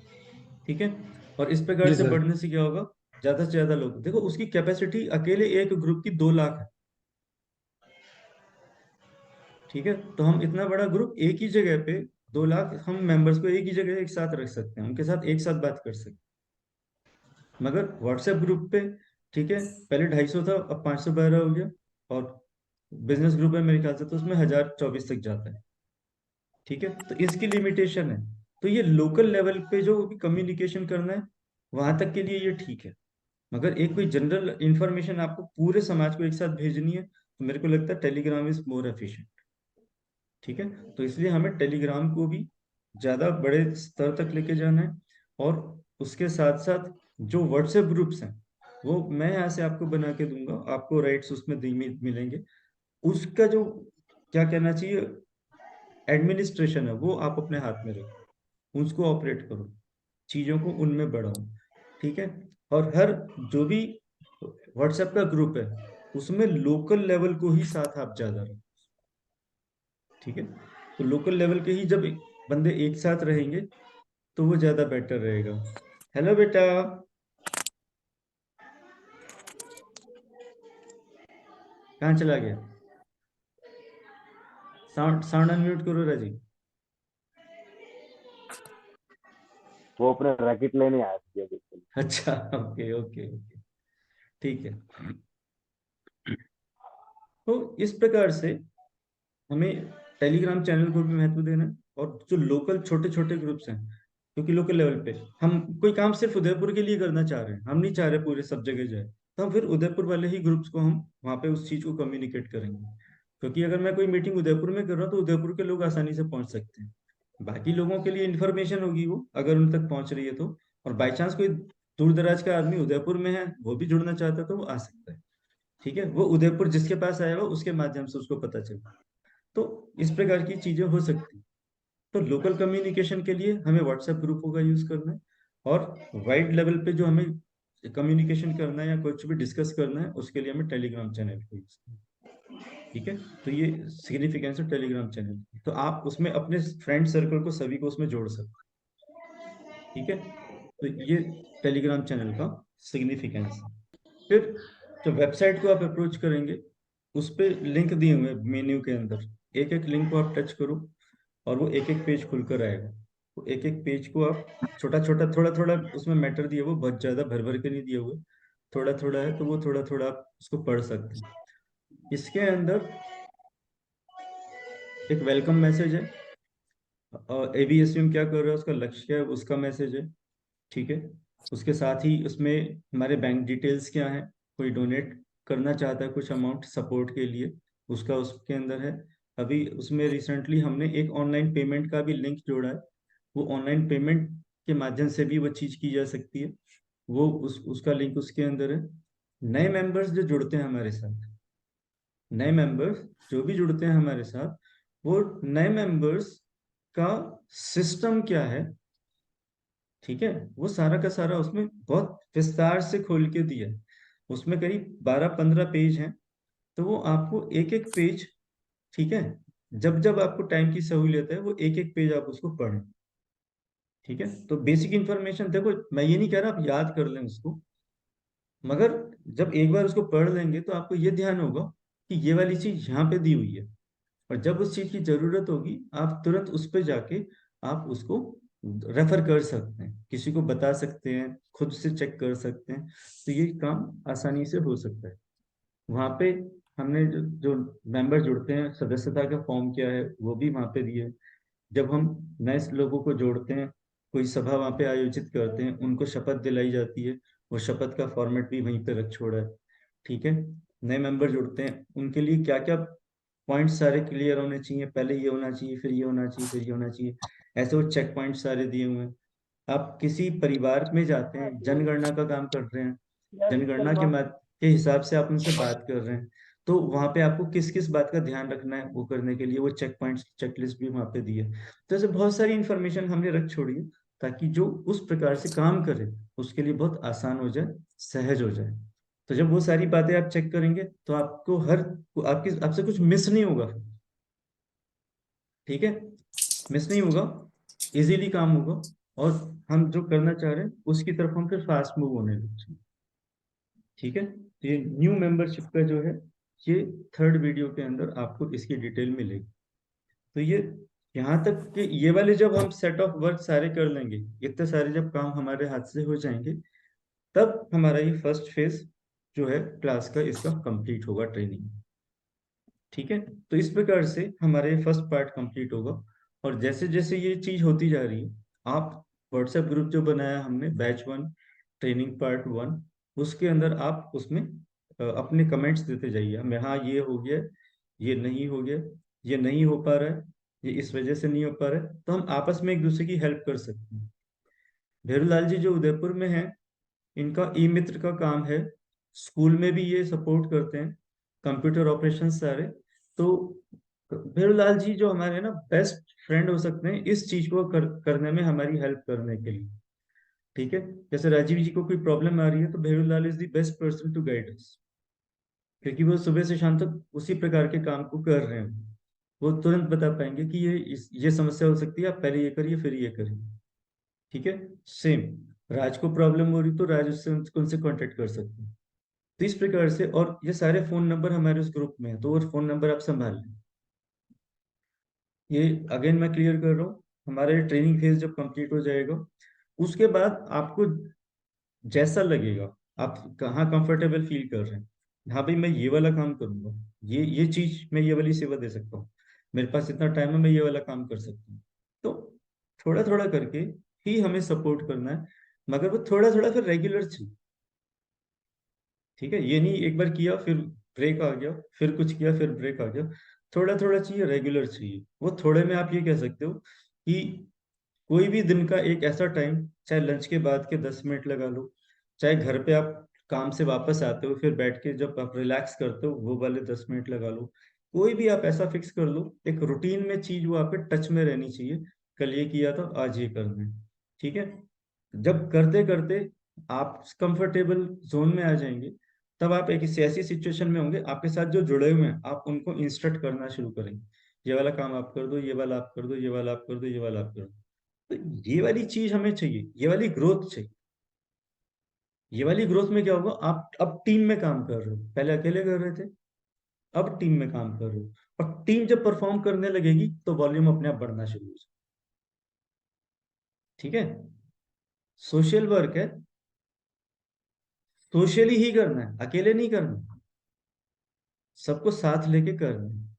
ठीक है, और इस प्रकार जी से सर। बढ़ने से क्या होगा, ज्यादा से ज्यादा लोग, देखो उसकी कैपेसिटी अकेले एक ग्रुप की 2 लाख है। ठीक है, तो हम इतना बड़ा ग्रुप एक ही जगह पे 2 लाख हम मेंबर्स को एक ही जगह एक साथ रख सकते हैं, उनके साथ एक साथ बात कर सकते हैं। मगर व्हाट्सएप ग्रुप पे, ठीक है, पहले 250 था, अब 512 हो गया, और बिजनेस ग्रुप है मेरे ख्याल से तो उसमें 1024 तक जाता है। ठीक है, तो इसकी लिमिटेशन है। तो ये लोकल लेवल पे जो कम्युनिकेशन करना है वहां तक के लिए ये ठीक है। मगर एक कोई जनरल इंफॉर्मेशन आपको पूरे समाज को एक साथ भेजनी है तो मेरे को लगता है टेलीग्राम इज मोर एफिशिएंट। ठीक है, तो इसलिए हमें टेलीग्राम को भी ज्यादा बड़े स्तर तक लेके जाना है। और उसके साथ साथ जो व्हाट्सएप ग्रुप्स हैं वो मैं यहाँ से आपको बना के दूंगा, आपको राइट्स उसमें मिलेंगे। उसका जो क्या कहना चाहिए एडमिनिस्ट्रेशन है वो आप अपने हाथ में रखो, उसको ऑपरेट करो, चीजों को उनमें बढ़ाओ। ठीक है, और हर जो भी व्हाट्सएप का ग्रुप है उसमें लोकल लेवल को ही साथ आप ज्यादा रखो। ठीक है, तो लोकल लेवल के ही जब बंदे एक साथ रहेंगे तो वो ज्यादा बेटर रहेगा। हेलो बेटा, कहाँ चला गया? साउंड साउंड अनम्यूट करो राजी। वो अपने रैकेट लेने आया था अभी के लिए। अच्छा, ओके ओके ओके, ठीक है। तो इस प्रकार से हमें टेलीग्राम चैनल को भी महत्व देना है, और जो लोकल छोटे छोटे ग्रुप्स हैं, क्योंकि लोकल लेवल पे हम कोई काम सिर्फ उदयपुर के लिए करना चाह रहे हैं, हम नहीं चाह रहे पूरे सब जगह जाए, तो हम फिर उदयपुर वाले ही ग्रुप्स को हम वहाँ पे उस चीज को कम्युनिकेट करेंगे। क्योंकि अगर मैं कोई मीटिंग उदयपुर में कर रहा हूँ तो उदयपुर के लोग आसानी से पहुंच सकते हैं, बाकी लोगों के लिए इन्फॉर्मेशन होगी वो अगर उन तक पहुंच रही है तो। और बाई चांस कोई दूर दराज का आदमी उदयपुर में है वो भी जुड़ना चाहता है तो वो आ सकता है। ठीक है, वो उदयपुर जिसके पास आएगा उसके माध्यम से उसको पता चलेगा। तो इस प्रकार की चीजें हो सकती हैं। तो लोकल कम्युनिकेशन के लिए हमें व्हाट्सएप ग्रुपों का यूज करना है, और वाइड लेवल पे जो हमें कम्युनिकेशन करना है या कुछ भी डिस्कस करना है उसके लिए हमें टेलीग्राम चैनल का यूज करना है। ठीक है, तो ये सिग्निफिकेंस है टेलीग्राम चैनल की। तो आप उसमें अपने फ्रेंड सर्कल को सभी को उसमें जोड़ सकते हैं। ठीक है, तो ये टेलीग्राम चैनल का सिग्निफिकेंस है। फिर जो वेबसाइट को आप अप्रोच करेंगे उस पे लिंक दिए हुए हैं मेन्यू के अंदर, एक एक लिंक को आप टच करो और वो एक एक पेज खुलकर आएगा। तो एक एक पेज को आप छोटा छोटा थोड़ा थोड़ा उसमें मैटर दिए हुए, बहुत ज्यादा भर भर के नहीं दिए हुए, थोड़ा थोड़ा है तो वो थोड़ा थोड़ा आप उसको पढ़ सकते हैं। इसके अंदर एक वेलकम मैसेज है, और ABSVM क्या कर रहा है उसका लक्ष्य क्या है उसका मैसेज है। ठीक है, उसके साथ ही उसमें हमारे बैंक डिटेल्स क्या है, कोई डोनेट करना चाहता है कुछ अमाउंट सपोर्ट के लिए, उसका उसके अंदर है। अभी उसमें रिसेंटली हमने एक ऑनलाइन पेमेंट का भी लिंक जोड़ा है, वो ऑनलाइन पेमेंट के माध्यम से भी वो चीज़ की जा सकती है, वो उसका लिंक उसके अंदर है। नए मेंबर्स जो जुड़ते हैं हमारे साथ, नए मेंबर्स जो भी जुड़ते हैं हमारे साथ, वो नए मेंबर्स का सिस्टम क्या है, ठीक है, वो सारा का सारा उसमें बहुत विस्तार से खोल के दिया है। उसमें करीब 12-15 पेज हैं, तो वो आपको एक एक पेज, ठीक है, जब जब आपको टाइम की सहूलियत है वो एक एक पेज आप उसको पढ़ें। ठीक है, तो बेसिक इंफॉर्मेशन देखो, मैं ये नहीं कह रहा आप याद कर लें उसको, मगर जब एक बार उसको पढ़ लेंगे तो आपको ये ध्यान होगा कि ये वाली चीज यहाँ पे दी हुई है, और जब उस चीज की जरूरत होगी आप तुरंत उस पर जाके आप उसको रेफर कर सकते हैं, किसी को बता सकते हैं, खुद से चेक कर सकते हैं। तो ये काम आसानी से हो सकता है। वहाँ पे हमने जो मेंबर जुड़ते हैं, सदस्यता का फॉर्म क्या है वो भी वहाँ पे दिए। जब हम नए लोगों को जोड़ते हैं, कोई सभा वहाँ पे आयोजित करते हैं, उनको शपथ दिलाई जाती है, वो शपथ का फॉर्मेट भी वहीं पे रख छोड़ा है। ठीक है, नए मेंबर जुड़ते हैं, उनके लिए क्या क्या पॉइंट सारे क्लियर होने चाहिए, पहले ये होना चाहिए, फिर ये होना चाहिए, फिर ये होना चाहिए, ऐसे वो चेक पॉइंट सारे दिए हुए हैं। आप किसी परिवार में जाते हैं, जनगणना का काम कर रहे हैं, जनगणना के हिसाब से आप उनसे बात कर रहे हैं, तो वहां पे आपको किस किस बात का ध्यान रखना है वो करने के लिए वो चेक पॉइंट्स चेकलिस्ट भी वहां पे दी है। तो ऐसे बहुत सारी इंफॉर्मेशन हमने रख छोड़ी है, ताकि जो उस प्रकार से काम करे उसके लिए बहुत आसान हो जाए, सहज हो जाए। तो जब वो सारी बातें आप चेक करेंगे तो आपको आपकी आपसे कुछ मिस नहीं होगा। ठीक है, मिस नहीं होगा, इजीली काम होगा, और हम जो करना चाह रहे हैं उसकी तरफ हम फिर फास्ट मूव होने लग जाएंगे। ठीक है, तो ये न्यू मेंबरशिप का जो है, ये थर्ड वीडियो के अंदर आपको इसकी डिटेल मिलेगी। तो ये यहाँ तक कि ये वाले जब हम सेट ऑफ वर्क सारे कर लेंगे, इतने सारे जब काम हमारे हाथ से हो जाएंगे, तब हमारा ये फर्स्ट फेज जो है क्लास का इसका कंप्लीट होगा, ट्रेनिंग। ठीक है, तो इस प्रकार से हमारा ये फर्स्ट पार्ट कंप्लीट होगा। और जैसे जैसे ये चीज होती जा रही है, आप व्हाट्सएप ग्रुप जो बनाया हमने, बैच 1 ट्रेनिंग पार्ट 1, उसके अंदर आप उसमें अपने कमेंट्स देते जाइए। मैं हाँ ये हो गया, ये नहीं हो गया, ये नहीं हो पा रहा है, ये इस वजह से नहीं हो पा रहा है, तो हम आपस में एक दूसरे की हेल्प कर सकते हैं। भेरूलाल जी जो उदयपुर में हैं, इनका ई मित्र का काम है, स्कूल में भी ये सपोर्ट करते हैं, कंप्यूटर ऑपरेशन सारे। तो भेरूलाल जी जो हमारे ना बेस्ट फ्रेंड हो सकते हैं इस चीज को करने में, हमारी हेल्प करने के लिए। ठीक है, जैसे राजीव जी को कोई प्रॉब्लम आ रही है तो Bherulal is the best person to guide us, क्योंकि वो सुबह से शाम तक उसी प्रकार के काम को कर रहे हैं। वो तुरंत बता पाएंगे कि ये समस्या हो सकती है, आप पहले ये करिए फिर ये करिए। ठीक है, सेम राज को प्रॉब्लम हो रही तो राज उससे उनसे कांटेक्ट कर सकते हैं। तो इस प्रकार से, और ये सारे फोन नंबर हमारे उस ग्रुप में है, तो वो फोन नंबर आप संभाल लें। ये अगेन मैं क्लियर कर रहा हूँ, हमारा ट्रेनिंग फेज जब कंप्लीट हो जाएगा, उसके बाद आपको जैसा लगेगा, आप कहाँ कंफर्टेबल फील कर रहे हैं, हाँ भाई मैं ये वाला काम करूंगा, ये चीज मैं ये वाली सेवा दे सकता हूँ, मेरे पास इतना टाइम है, मैं ये वाला काम कर सकता हूँ। तो थोड़ा थोड़ा करके ही हमें सपोर्ट करना है, मगर वो थोड़ा थोड़ा फिर रेगुलर चाहिए। ठीक है, ये नहीं एक बार किया फिर ब्रेक आ गया, फिर कुछ किया फिर ब्रेक आ गया, थोड़ा थोड़ा चाहिए, रेगुलर चाहिए। वो थोड़े में आप ये कह सकते हो कि कोई भी दिन का एक ऐसा टाइम, चाहे लंच के बाद के 10 मिनट लगा लो, चाहे घर पे आप काम से वापस आते हो फिर बैठ के जब आप रिलैक्स करते हो वो वाले 10 मिनट लगा लो, कोई भी आप ऐसा फिक्स कर लो, एक रूटीन में चीज वो आपके टच में रहनी चाहिए। कल ये किया था, आज ये करना है। ठीक है, जब करते करते आप कंफर्टेबल जोन में आ जाएंगे, तब आप एक ऐसी सिचुएशन में होंगे, आपके साथ जो जुड़े हुए हैं आप उनको इंस्ट्रक्ट करना शुरू करेंगे, ये वाला काम आप कर दो, ये वाला आप कर दो, ये वाला आप कर दो, ये वाला आप कर दो। तो ये वाली चीज हमें चाहिए, ये वाली ग्रोथ चाहिए। ये वाली ग्रोथ में क्या होगा, आप अब टीम में काम कर रहे हो, पहले अकेले कर रहे थे, अब टीम में काम कर रहे हो, और टीम जब परफॉर्म करने लगेगी तो वॉल्यूम अपने आप बढ़ना शुरू हो जाए। ठीक है, सोशल वर्क है, सोशली ही करना है, अकेले नहीं करना, सबको साथ लेके करना है।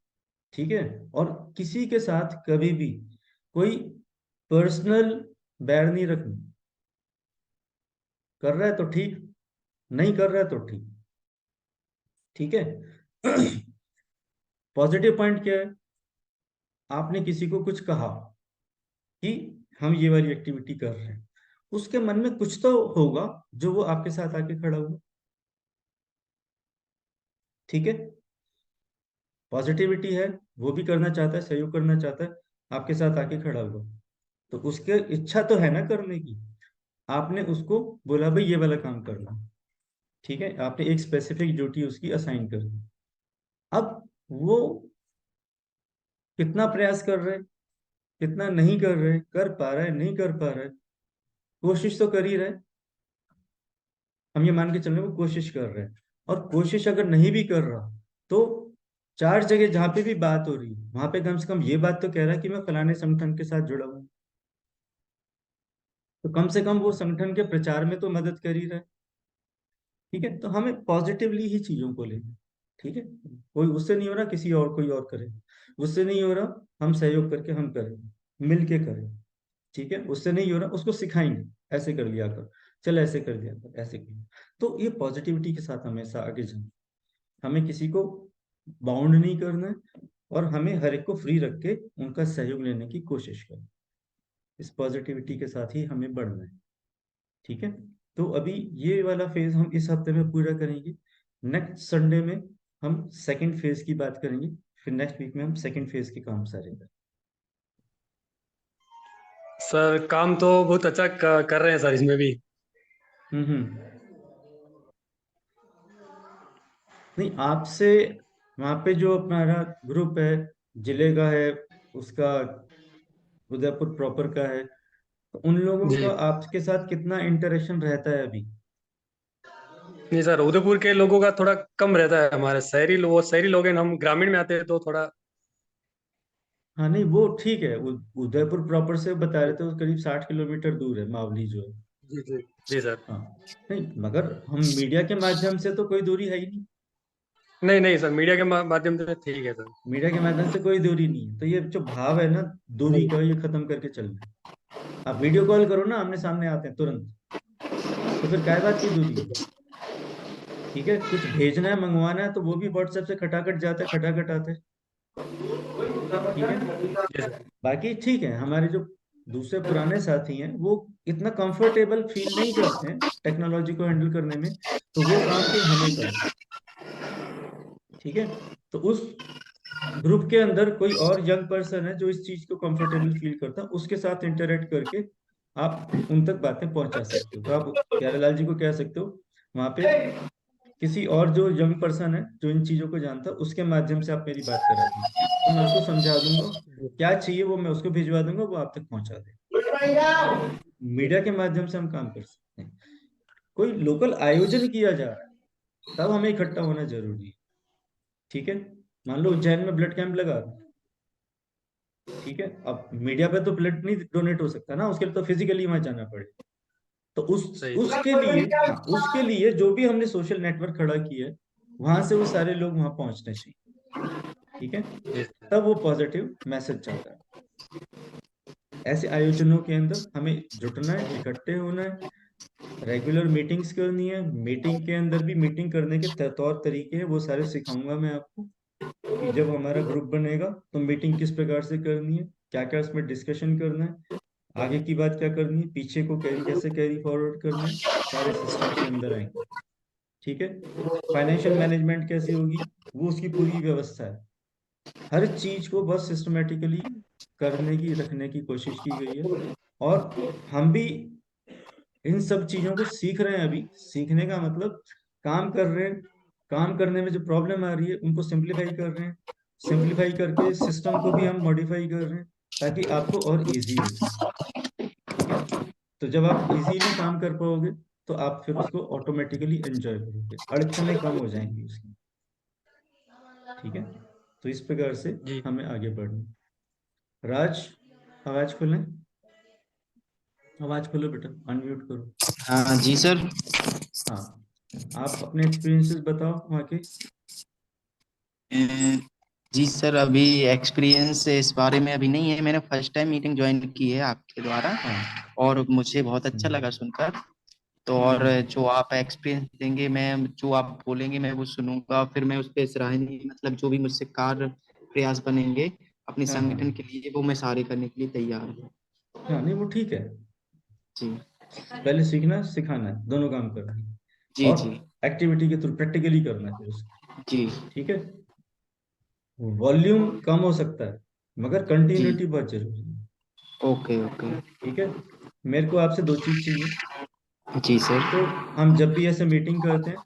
ठीक है, और किसी के साथ कभी भी कोई पर्सनल बैर नहीं रखना, कर रहा है तो ठीक, नहीं कर रहा है तो ठीक। ठीक है, पॉजिटिव पॉइंट क्या है, आपने किसी को कुछ कहा कि हम ये वाली एक्टिविटी कर रहे हैं, उसके मन में कुछ तो होगा जो वो आपके साथ आके खड़ा हुआ। ठीक है, पॉजिटिविटी है, वो भी करना चाहता है, सहयोग करना चाहता है, आपके साथ आके खड़ा हुआ, तो उसके इच्छा तो है ना करने की, आपने उसको बोला भाई ये वाला काम करना। ठीक है, आपने एक स्पेसिफिक ड्यूटी उसकी असाइन कर दी। अब वो कितना प्रयास कर रहे, कितना नहीं कर रहे, कर पा रहा है नहीं कर पा रहा है, कोशिश तो कर ही रहे, हम ये मान के चल रहे हैं वो कोशिश कर रहे हैं। और कोशिश अगर नहीं भी कर रहा तो 4 जगह जहाँ पे भी बात हो रही है वहां पे कम से कम ये बात तो कह रहा है कि मैं फलाने संगठन के साथ जुड़ा हूँ, तो कम से कम वो संगठन के प्रचार में तो मदद कर ही रहा है। ठीक है, तो हमें पॉजिटिवली ही चीजों को लेना। ठीक है, कोई उससे नहीं हो रहा किसी और कोई और करे, उससे नहीं हो रहा हम सहयोग करके हम करें, मिल के करें। ठीक है, उससे नहीं हो रहा उसको सिखाएंगे, ऐसे कर लिया कर, चल ऐसे कर लिया कर, ऐसे कर। तो ये पॉजिटिविटी के साथ हमेशा आगे जाना, हमें किसी को बाउंड नहीं करना है और हमें हर एक को फ्री रख के उनका सहयोग लेने की कोशिश करना। इस पॉजिटिविटी के साथ ही हमें बढ़ना है। ठीक है, तो अभी ये वाला फेज हम इस हफ्ते में पूरा करेंगे। नेक्स्ट संडे में हम सेकंड फेज की बात करेंगे, फिर नेक्स्ट वीक में हम सेकंड फेज के काम सारे करेंगे। सर काम तो बहुत अच्छा कर रहे हैं सर इसमें भी। हम्म। नहीं, आपसे वहाँ पे जो हमारा ग्रुप है जिले का है, उसका उदयपुर प्रॉपर का है, तो उन लोगों जी का आपके साथ कितना इंटरेक्शन रहता है अभी? नहीं सर, उदयपुर के लोगों का थोड़ा कम रहता है, हमारे शहरी लोग, वो शहरी लोग हैं, हम ग्रामीण में आते हैं तो थोड़ा। हाँ नहीं वो ठीक है, उदयपुर प्रॉपर से बता रहे थे वो करीब 60 किलोमीटर दूर है मावली जो है। जी जी जी सर। हाँ, नहीं मगर हम मीडिया के माध्यम से तो कोई दूरी है ही नहीं। नहीं नहीं सर, मीडिया के माध्यम से ठीक है सर। मीडिया के माध्यम से कोई दूरी नहीं है, तो ये जो भाव है ना दूरी नहीं। का, ये खत्म करके चलना है। आप वीडियो कॉल करो ना, आमने सामने आते हैं तुरंत, तो फिर काय बात की दूरी है? ठीक है, कुछ भेजना है मंगवाना है तो वो भी व्हाट्सएप से खटाखट जाता है, खटाखट आते हैं। ठीक है, जी सर। बाकी ठीक है, हमारे जो दूसरे पुराने साथी हैं वो इतना कंफर्टेबल फील नहीं करते हैं टेक्नोलॉजी को हैंडल करने में, तो वो काम फिर हमें करना है। ठीक है, तो उस ग्रुप के अंदर कोई और यंग पर्सन है जो इस चीज को कंफर्टेबल फील करता है, उसके साथ इंटरेक्ट करके आप उन तक बातें पहुंचा सकते हो। तो आप प्यारेलाल जी को कह सकते हो वहां पे किसी और जो यंग पर्सन है जो इन चीजों को जानता है उसके माध्यम से आप मेरी बात करा दीजिए, तो मैं उसको समझा दूंगा, क्या चाहिए वो मैं उसको भिजवा दूंगा, वो आप तक पहुंचा दे। मीडिया के माध्यम से हम काम कर सकते हैं। कोई लोकल आयोजन किया जा रहा है तब हमें इकट्ठा होना जरूरी है। ठीक है, मान लो उज्जैन में ब्लड कैंप लगा, ठीक है, अब मीडिया पे तो ब्लड नहीं डोनेट हो सकता ना, उसके लिए तो फिजिकली वहां जाना पड़ेगा। तो सही। उसके लिए, हाँ, उसके लिए जो भी हमने सोशल नेटवर्क खड़ा किया है वहां से वो सारे लोग वहां पहुंचने चाहिए। ठीक है, जी तब वो पॉजिटिव मैसेज जाता है। ऐसे आयोजनों के अंदर हमें जुटना है, इकट्ठे होना है, रेगुलर मीटिंग्स करनी है। मीटिंग के अंदर भी मीटिंग करने के तौर तरीके हैं वो सारे सिखाऊंगा मैं आपको, कि जब हमारा ग्रुप बनेगा तो मीटिंग किस प्रकार से करनी है, क्या क्या उसमें डिस्कशन करना है, आगे की बात क्या करनी है, पीछे को कैसे कैरी फॉरवर्ड करना है, सारे सिस्टम के अंदर आएंगे। ठीक है, फाइनेंशियल मैनेजमेंट कैसे होगी, वो उसकी पूरी व्यवस्था है। हर चीज को बस सिस्टमेटिकली करने की, रखने की कोशिश की गई है। और हम भी इन सब चीजों को सीख रहे हैं। अभी सीखने का मतलब काम कर रहे हैं, काम करने में जो प्रॉब्लम आ रही है उनको सिंप्लीफाई कर रहे हैं, सिंप्लीफाई करके सिस्टम को भी हम मॉडिफाई कर रहे हैं ताकि आपको और इजी हो जाए। ठीक है, तो जब आप इजीली काम कर पाओगे तो आप फिर उसको ऑटोमेटिकली एंजॉय करोगे, अड़चने कम हो जाएंगी उसकी। ठीक है, तो इस प्रकार से जी। हमें आगे बढ़ना। राज, आवाज खोलें, आवाज खोलो बेटा, अनम्यूट करो। हाँ जी सर। हाँ, आप अपने एक्सपीरियंसेस बताओ वहाँ के। जी सर, अभी एक्सपीरियंस इस बारे में अभी नहीं है, मैंने फर्स्ट टाइम मीटिंग ज्वाइन की है आपके द्वारा, हाँ। और मुझे बहुत अच्छा लगा हम्म। सुनकर। तो और हम्म। जो आप एक्सपीरियंस देंगे, मैं जो आप बोलेंगे मैं वो सुनूंगा, फिर मैं उस पर सराहनीय मतलब जो भी मुझसे कार्य प्रयास बनेंगे अपने हाँ हाँ संगठन के लिए, वो मैं सारे करने के लिए तैयार हूँ। हाँ, नहीं वो ठीक है, जी पहले सीखना है सिखाना है, दोनों काम करना है। जी और जी एक्टिविटी के थ्रू प्रैक्टिकली करना है फिर उसको। जी ठीक है, वॉल्यूम कम हो सकता है मगर जी। कंटिन्यूटी बहुत जरूरी है। Okay okay. ठीक है, मेरे को आपसे दो चीज चाहिए। जी एक तो सर। हम जब भी ऐसे मीटिंग करते हैं,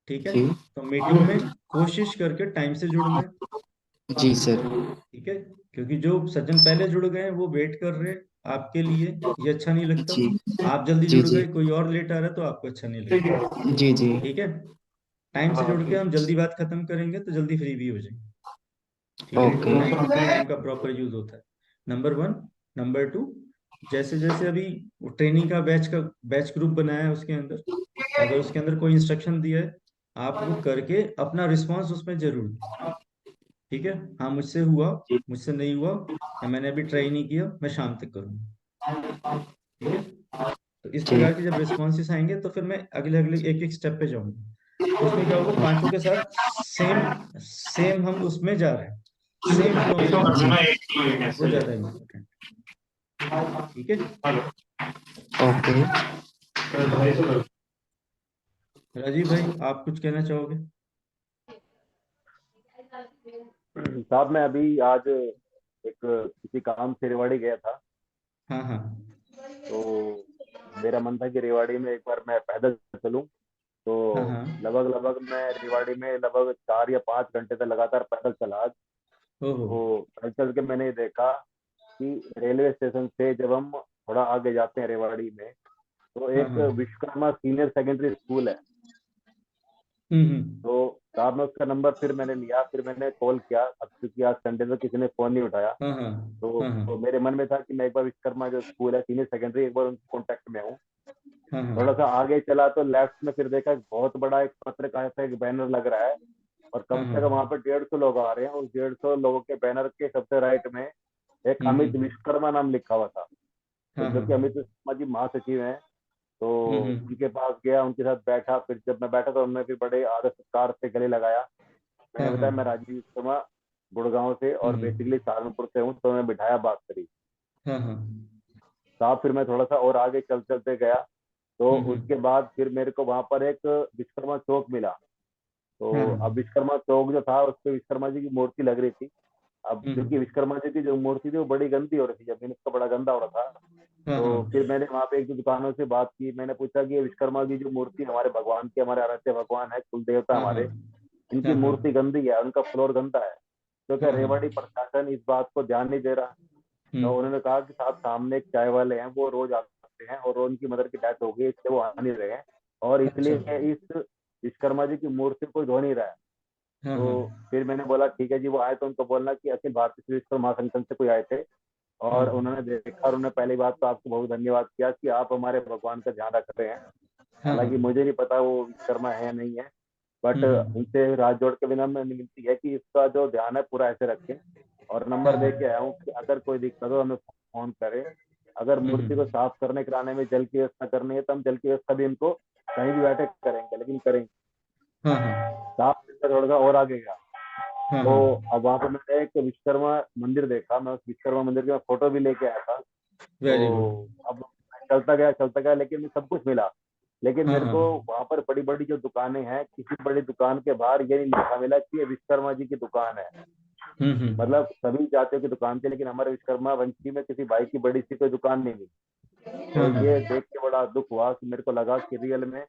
ठीक है, जी तो मीटिंग में कोशिश करके टाइम से जुड़ना है। जी सर। ठीक है, क्योंकि जो सज्जन पहले जुड़ गए हैं वो वेट कर रहे हैं आपके लिए, ये अच्छा नहीं लगता। जी आप जल्दी जी जुड़ जी गए, कोई और लेट आ रहा है तो आपको अच्छा नहीं लगेगा। जी जी। ठीक है, टाइम से जुड़ के हम जल्दी बात खत्म करेंगे तो जल्दी फ्री भी हो जाएंगे। ठीक है, ओके। टाइम टाइम का प्रॉपर यूज होता है, नंबर 1। नंबर 2, जैसे जैसे अभी ट्रेनिंग का बैच ग्रुप बनाया है, उसके अंदर अगर उसके अंदर कोई इंस्ट्रक्शन दिया है, आप वो करके अपना रिस्पांस उसमें जरूर दें। ठीक है, हाँ मुझसे हुआ, मुझसे नहीं हुआ, या मैंने अभी ट्राई नहीं किया, मैं शाम तक करूँगा। ठीक है, तो इस जी। प्रकार के जब रिस्पॉन्सेस आएंगे तो फिर मैं अगले अगले एक एक स्टेप पे जाऊंगा। तो उसमें क्या होगा, पांचों के साथ सेम सेम हम उसमें जा रहे हैं, सेम फ्लो में जा रहे हैं, वो ज्यादा इम्पोर्टेंट। ठीक है, ओके। राजीव भाई आप कुछ कहना चाहोगे? साहब मैं अभी आज एक किसी काम से रेवाड़ी गया था, हाँ हाँ तो मेरा मन था कि रेवाड़ी में एक बार मैं पैदल चलूं। तो हाँ हाँ। लगभग लगभग मैं रेवाड़ी में लगभग 4 या 5 घंटे तक लगातार पैदल चला आज। ओहो। तो पैदल चल के मैंने देखा कि रेलवे स्टेशन से जब हम थोड़ा आगे जाते हैं रेवाड़ी में, तो हाँ एक हाँ। विश्वकर्मा सीनियर सेकेंडरी स्कूल है। हम्म। तो साहब ने उसका नंबर फिर मैंने लिया, फिर मैंने कॉल किया। अब क्योंकि आज संडे तो किसी ने फोन नहीं उठाया, हाँ हाँ तो मेरे मन में था कि मैं एक बार विश्वकर्मा जो स्कूल है सीनियर सेकेंडरी, एक बार उनके कॉन्टेक्ट में हूँ। हाँ हाँ थोड़ा सा आगे चला तो लेफ्ट में फिर देखा एक बहुत बड़ा एक पत्रकार का एक बैनर लग रहा है, और हाँ कम हाँ से कम वहां पर 150 लोग आ रहे हैं। उस 150 लोगों के बैनर के सबसे राइट में एक अमित हम्म। विश्वकर्मा नाम लिखा हुआ था। तो हाँ जो हाँ। कि अमित विश्वकर्मा जी महासचिव हैं, तो हम्म। उनके पास गया, उनके साथ बैठा। फिर जब मैं बैठा तो उन्होंने भी बड़े आदर सत्कार से गले लगाया। मैंने हाँ हाँ। बताया मैं राजीव विश्वकर्मा गुड़गांव से और हम्म। बेसिकली सहारनपुर से हूँ, तो मैं बिठाया, बात करी हाँ हाँ। साहब। फिर मैं थोड़ा सा और आगे चलते गया, तो उसके हम्म। बाद फिर मेरे को वहां पर एक विश्वकर्मा चौक मिला। हाँ तो हाँ। अब विश्वकर्मा चौक जो था, उस पर विश्वकर्मा जी की मूर्ति लग रही थी। अब क्योंकि हम्म। विश्वकर्मा जी की जो मूर्ति थी वो बड़ी गंदी हो रही थी, जमीन का बड़ा गंदा हो रहा था। हाँ हाँ। तो फिर मैंने वहां पे एक दो दुकानों से बात की। मैंने पूछा कि ये विश्वकर्मा की जो मूर्ति हमारे भगवान की, हमारे आराध्य भगवान है, कुल देवता हाँ हाँ। हमारे, इनकी हाँ हाँ। मूर्ति गंदी है, उनका फ्लोर गंदा है, तो क्या हाँ हाँ। रेवाड़ी प्रशासन इस बात को ध्यान नहीं दे रहा? तो हम्म। उन्होंने कहा कि साहब सामने एक चाय वाले हैं, वो रोज आते हैं, और उनकी मदर की डेथ हो गई, इसलिए वो आ नहीं रहे हैं, और अच्छा। इसलिए इस विश्वकर्मा जी की मूर्ति कोई धो नहीं रहा है। हाँ हाँ। तो फिर मैंने बोला ठीक है जी, वो आए तो उनको बोलना कि अखिल भारतीय विश्वकर्मा महासंगठन से कोई आए थे, और हाँ उन्होंने देखा, और उन्होंने पहली बात तो आपको बहुत धन्यवाद किया कि आप हमारे भगवान का ध्यान रख रहे हैं। हाँ हाँ। हालांकि मुझे नहीं पता वो विश्वकर्मा है या नहीं है, बट हम्म। उनसे हाथ जोड़ के बिना में विनती है कि इसका जो ध्यान है पूरा ऐसे रखें। और हाँ नंबर दे के हाँ। आया हूँ कि अगर कोई दिक्कत हो हमें फोन करें। अगर मूर्ति को हम्म। साफ करने कराने में जल की व्यवस्था करनी है, तो हम जल की व्यवस्था भी इनको कहीं भी बैठे करेंगे, लेकिन करेंगे। हाँ हाँ। साफ थोड़ा सा और आगे गया, हाँ तो हाँ। अब वहां पर मैंने एक विश्वकर्मा मंदिर देखा। मैं उस विश्वकर्मा मंदिर की मैं फोटो भी लेके आया था। Very good. तो अब चलता गया, लेकिन मुझे सब कुछ मिला। लेकिन हाँ मेरे हाँ। को वहां पर बड़ी बड़ी जो दुकानें हैं, किसी बड़ी दुकान के बाहर ये नहीं लिखा मिला कि ये विश्वकर्मा जी की दुकान है। हम्म। मतलब सभी जातियों की दुकान थी, लेकिन हमारे विश्वकर्मा वंशी में किसी भाई की बड़ी सी कोई दुकान नहीं मिली। तो हाँ हाँ। ये देख के बड़ा दुख हुआ कि मेरे को लगा कि रियल में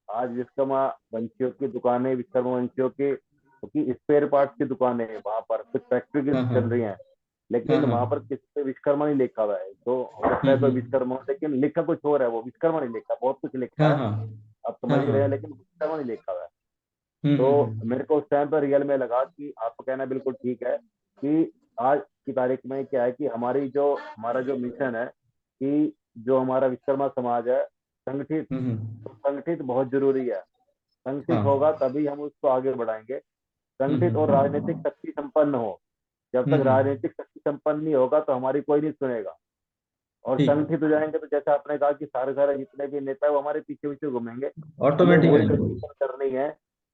आज विश्वकर्मा वंशियों की दुकानें, विश्वकर्मा वंशियों की, क्योंकि स्पेयर पार्ट्स की दुकानें हैं वहां पर, कुछ फैक्ट्री की हाँ हाँ। चल रही हैं, हाँ लेकिन हाँ। वहां पर किसी पे विश्वकर्मा नहीं लिखा हुआ है। तो हो सकता है कोई विश्वकर्मा हो, लेकिन लिखा कुछ और है, वो विश्वकर्मा नहीं लिखा, बहुत कुछ लिखा हाँ है, हाँ। आप हाँ समझ ही हाँ। रहे हैं, लेकिन विश्वकर्मा नहीं लिखा हुआ है। तो मेरे को उस टाइम पर रियल में लगा कि आपका कहना बिल्कुल ठीक है कि आज की तारीख में क्या है कि हमारा जो मिशन है कि जो हमारा विश्वकर्मा समाज है संगठित, तो संगठित बहुत जरूरी है। संगठित होगा हाँ। तभी हम उसको आगे बढ़ाएंगे। संगठित और राजनीतिक हम्म। शक्ति संपन्न हो। जब तक राजनीतिक शक्ति संपन्न नहीं होगा तो हमारी कोई नहीं सुनेगा। और ठीक, संगठित हो जाएंगे तो जैसा आपने कहा कि सारे सारे जितने भी नेता है वो हमारे पीछे पीछे घूमेंगे। हमें वही ऑटोमेटिकली। कंडीशन करनी है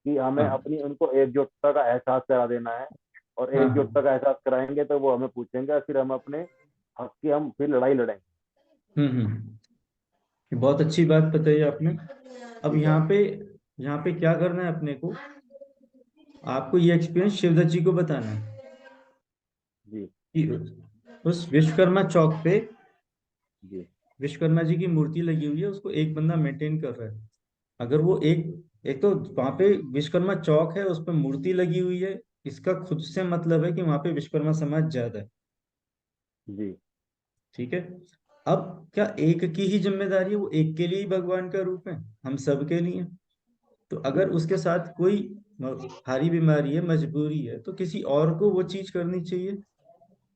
कि हमें हाँ। अपनी उनको एकजुटता का एहसास करा देना है, और हाँ हाँ। एकजुटता का एहसास कराएंगे तो वो हमें पूछेंगे, और फिर हम अपने हक की हम फिर लड़ाई लड़ेंगे। ये बहुत अच्छी बात बताई आपने। अब जी सर। यहाँ पे क्या करना है अपने को, आपको ये एक्सपीरियंस शिवदत्त जी को बताना है जी कि उस विश्वकर्मा चौक पे जी विश्वकर्मा जी की मूर्ति लगी हुई है, उसको एक बंदा मेंटेन कर रहा है। अगर वो एक एक तो वहां पे विश्वकर्मा चौक है, उस पर मूर्ति लगी हुई है, इसका खुद से मतलब है कि वहां पे विश्वकर्मा समाज ज्यादा है। जी ठीक है, अब क्या एक की ही जिम्मेदारी है? वो एक के लिए ही भगवान का रूप है, हम सब के लिए। तो अगर जी उसके साथ कोई भारी बीमारी है, मजबूरी है, तो किसी और को वो चीज करनी चाहिए।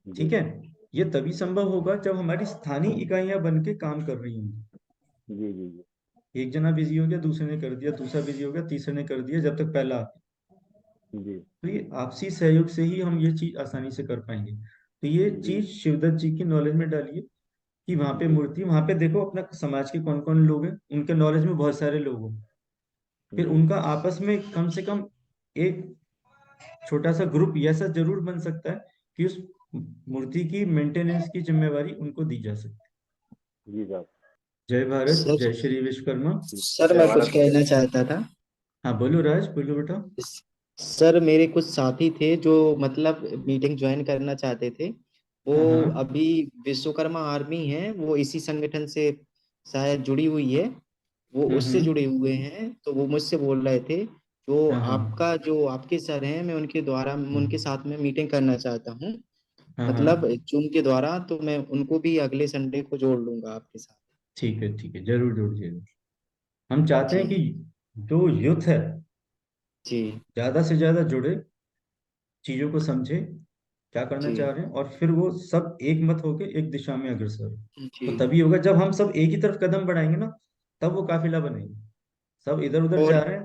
ठीक है, ये तभी संभव होगा जब हमारी स्थानीय इकाइयां बन के काम कर रही होंगी। जी जी जी एक जना बिजी हो गया, दूसरे ने कर दिया, दूसरा बिजी हो गया, तीसरे ने कर दिया, जब तक पहला आता। जी तो ये आपसी सहयोग से ही हम ये चीज आसानी से कर पाएंगे। तो ये जी चीज शिवदत्त जी की नॉलेज में डालिए कि वहां पे जी मूर्ति, वहां पे देखो अपना समाज के कौन कौन लोग हैं, उनके नॉलेज में बहुत सारे लोग हों, फिर जी उनका आपस में कम से कम एक छोटा सा ग्रुप ऐसा जरूर बन सकता है कि उस मूर्ति की मेंटेनेंस की जिम्मेवारी उनको दी जा सकती जी साहब। है। जय भारत, सर जय श्री विश्वकर्मा। सर जय मैं कुछ भारत। कहना चाहता था। हाँ बोलो राज, बोलो बेटा। सर मेरे कुछ साथी थे जो मतलब मीटिंग ज्वाइन करना चाहते थे। वो हाँ हाँ अभी विश्वकर्मा आर्मी है, वो इसी संगठन से शायद जुड़ी हुई है, वो उससे जुड़े हम्म। हुए हैं। तो वो मुझसे बोल रहे थे जो हाँ हाँ आपका जो आपके सर हैं, मैं उनके द्वारा उनके हम्म, साथ में मीटिंग करना चाहता हूँ, हाँ हाँ मतलब जूम के द्वारा। तो मैं उनको भी अगले संडे को जोड़ लूंगा आपके साथ। ठीक है, जरूर जरूर जरूर। हम चाहते हैं कि जी जो यूथ है जी ज्यादा से ज्यादा जुड़े, चीजों को समझे, क्या करना जी चाह रहे हैं, और फिर वो सब एक मत होके एक दिशा में अग्रसर हो। तो जी। तभी होगा जब हम सब एक ही तरफ कदम बढ़ाएंगे ना, तब वो काफिला बनेगा। सब इधर उधर और जा रहे हैं,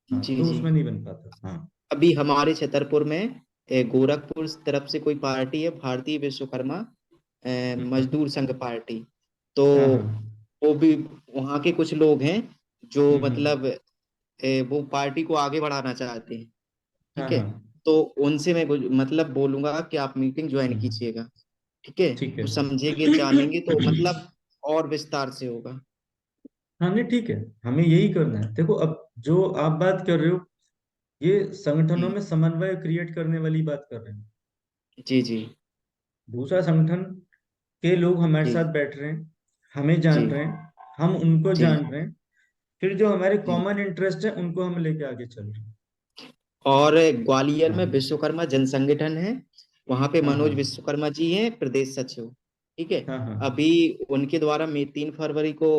हाँ, जी तो जी, उसमें नहीं बन पाता। हाँ अभी हमारे छतरपुर में गोरखपुर तरफ से कोई पार्टी है, भारतीय विश्वकर्मा हम्म, मजदूर संघ पार्टी। तो हाँ हाँ वो भी वहाँ के कुछ लोग हैं जो हम्म, मतलब वो पार्टी को आगे बढ़ाना चाहते हैं। हाँ ठीक है, हाँ तो उनसे मैं मतलब बोलूंगा कि आप मीटिंग ज्वाइन हम्म, कीजिएगा। ठीक है, ठीक है। वो समझेंगे जानेंगे तो मतलब और विस्तार से होगा। हाँ नहीं ठीक है, हमें यही करना है। देखो अब जो आप बात कर रहे हो, ये संगठनों जी में समन्वय क्रिएट करने वाली बात कर रहे हैं। जी जी दूसरा संगठन के लोग हमारे जी साथ बैठ रहे हैं, हमें जी जान रहे हैं, हम उनको जी जान रहे हैं, फिर जो हमारे जी। कॉमन इंटरेस्ट है उनको हम लेके आगे चल रहे हैं। और ग्वालियर में हाँ विश्वकर्मा जन संगठन है, वहां पे हाँ हाँ मनोज विश्वकर्मा जी हैं प्रदेश सचिव। ठीक है, हाँ हाँ अभी उनके द्वारा मई 3 फरवरी को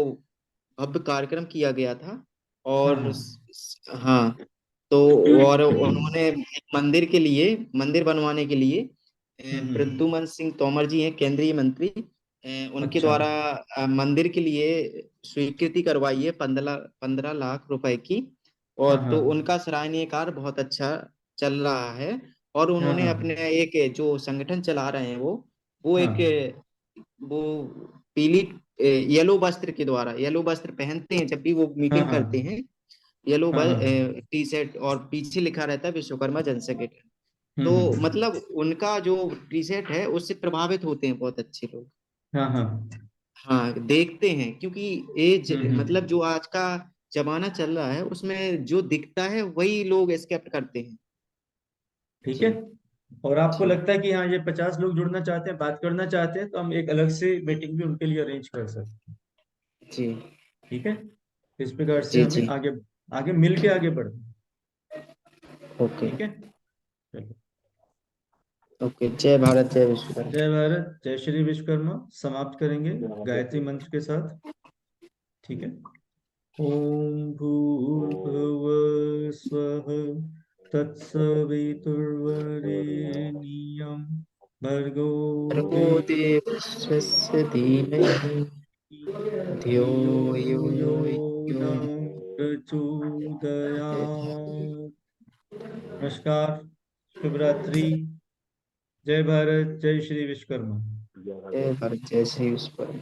भव्य कार्यक्रम किया गया था। हाँ और हाँ हाँ, तो और उन्होंने एक मंदिर के लिए, मंदिर बनवाने के लिए हम्म। प्रद्युमन सिंह तोमर जी हैं केंद्रीय मंत्री, उनके अच्छा। द्वारा मंदिर के लिए स्वीकृति करवाई है 15 लाख रुपए की। और हाँ हाँ तो उनका सराहनीय कार्य बहुत अच्छा चल रहा है। और हाँ उन्होंने हाँ अपने एक जो संगठन चला रहे हैं वो हाँ एक वो पीली येलो वस्त्र के द्वारा, येलो वस्त्र पहनते हैं जब भी वो हाँ मीटिंग हाँ करते हैं, येलो हाँ हाँ टी शर्ट, और पीछे लिखा रहता है विश्वकर्मा जन संगठन। तो हम्म। मतलब उनका जो टी शर्ट है उससे प्रभावित होते हैं बहुत अच्छे लोग। हाँ हाँ हाँ देखते हैं, क्योंकि ये मतलब हम्म। जो आज का जमाना चल रहा है उसमें जो दिखता है वही लोग एक्सेप्ट करते हैं। ठीक है। जी और आपको जी लगता है कि हाँ ये 50 लोग जुड़ना चाहते हैं, बात करना चाहते हैं, तो हम एक अलग से मीटिंग भी उनके लिए अरेंज कर सकते हैं। जी ठीक है, इस प्रकार से जी हमें जी। आगे आगे मिल के आगे बढ़ना है। ओके ठीक है, चलो। ओके, जय भारत जय विश्वकर्मा। जय भारत, जय श्री विश्वकर्मा। समाप्त करेंगे जय भारत, जय गायत्री श्री मंत्र के साथ। ठीक है। ओम राम। भूर्भुव स्वः तत्सवितुर्वरेण्यं भर्गो भर्गो देवस्य धीमहि धियो यो धियो यो यो न न प्रचोदयात्। नमस्कार, शुभ रात्रि। जय भारत, जय श्री विश्वकर्मा। जय भारत, जय जय श्री भारत जय श्री विश्वकर्मा।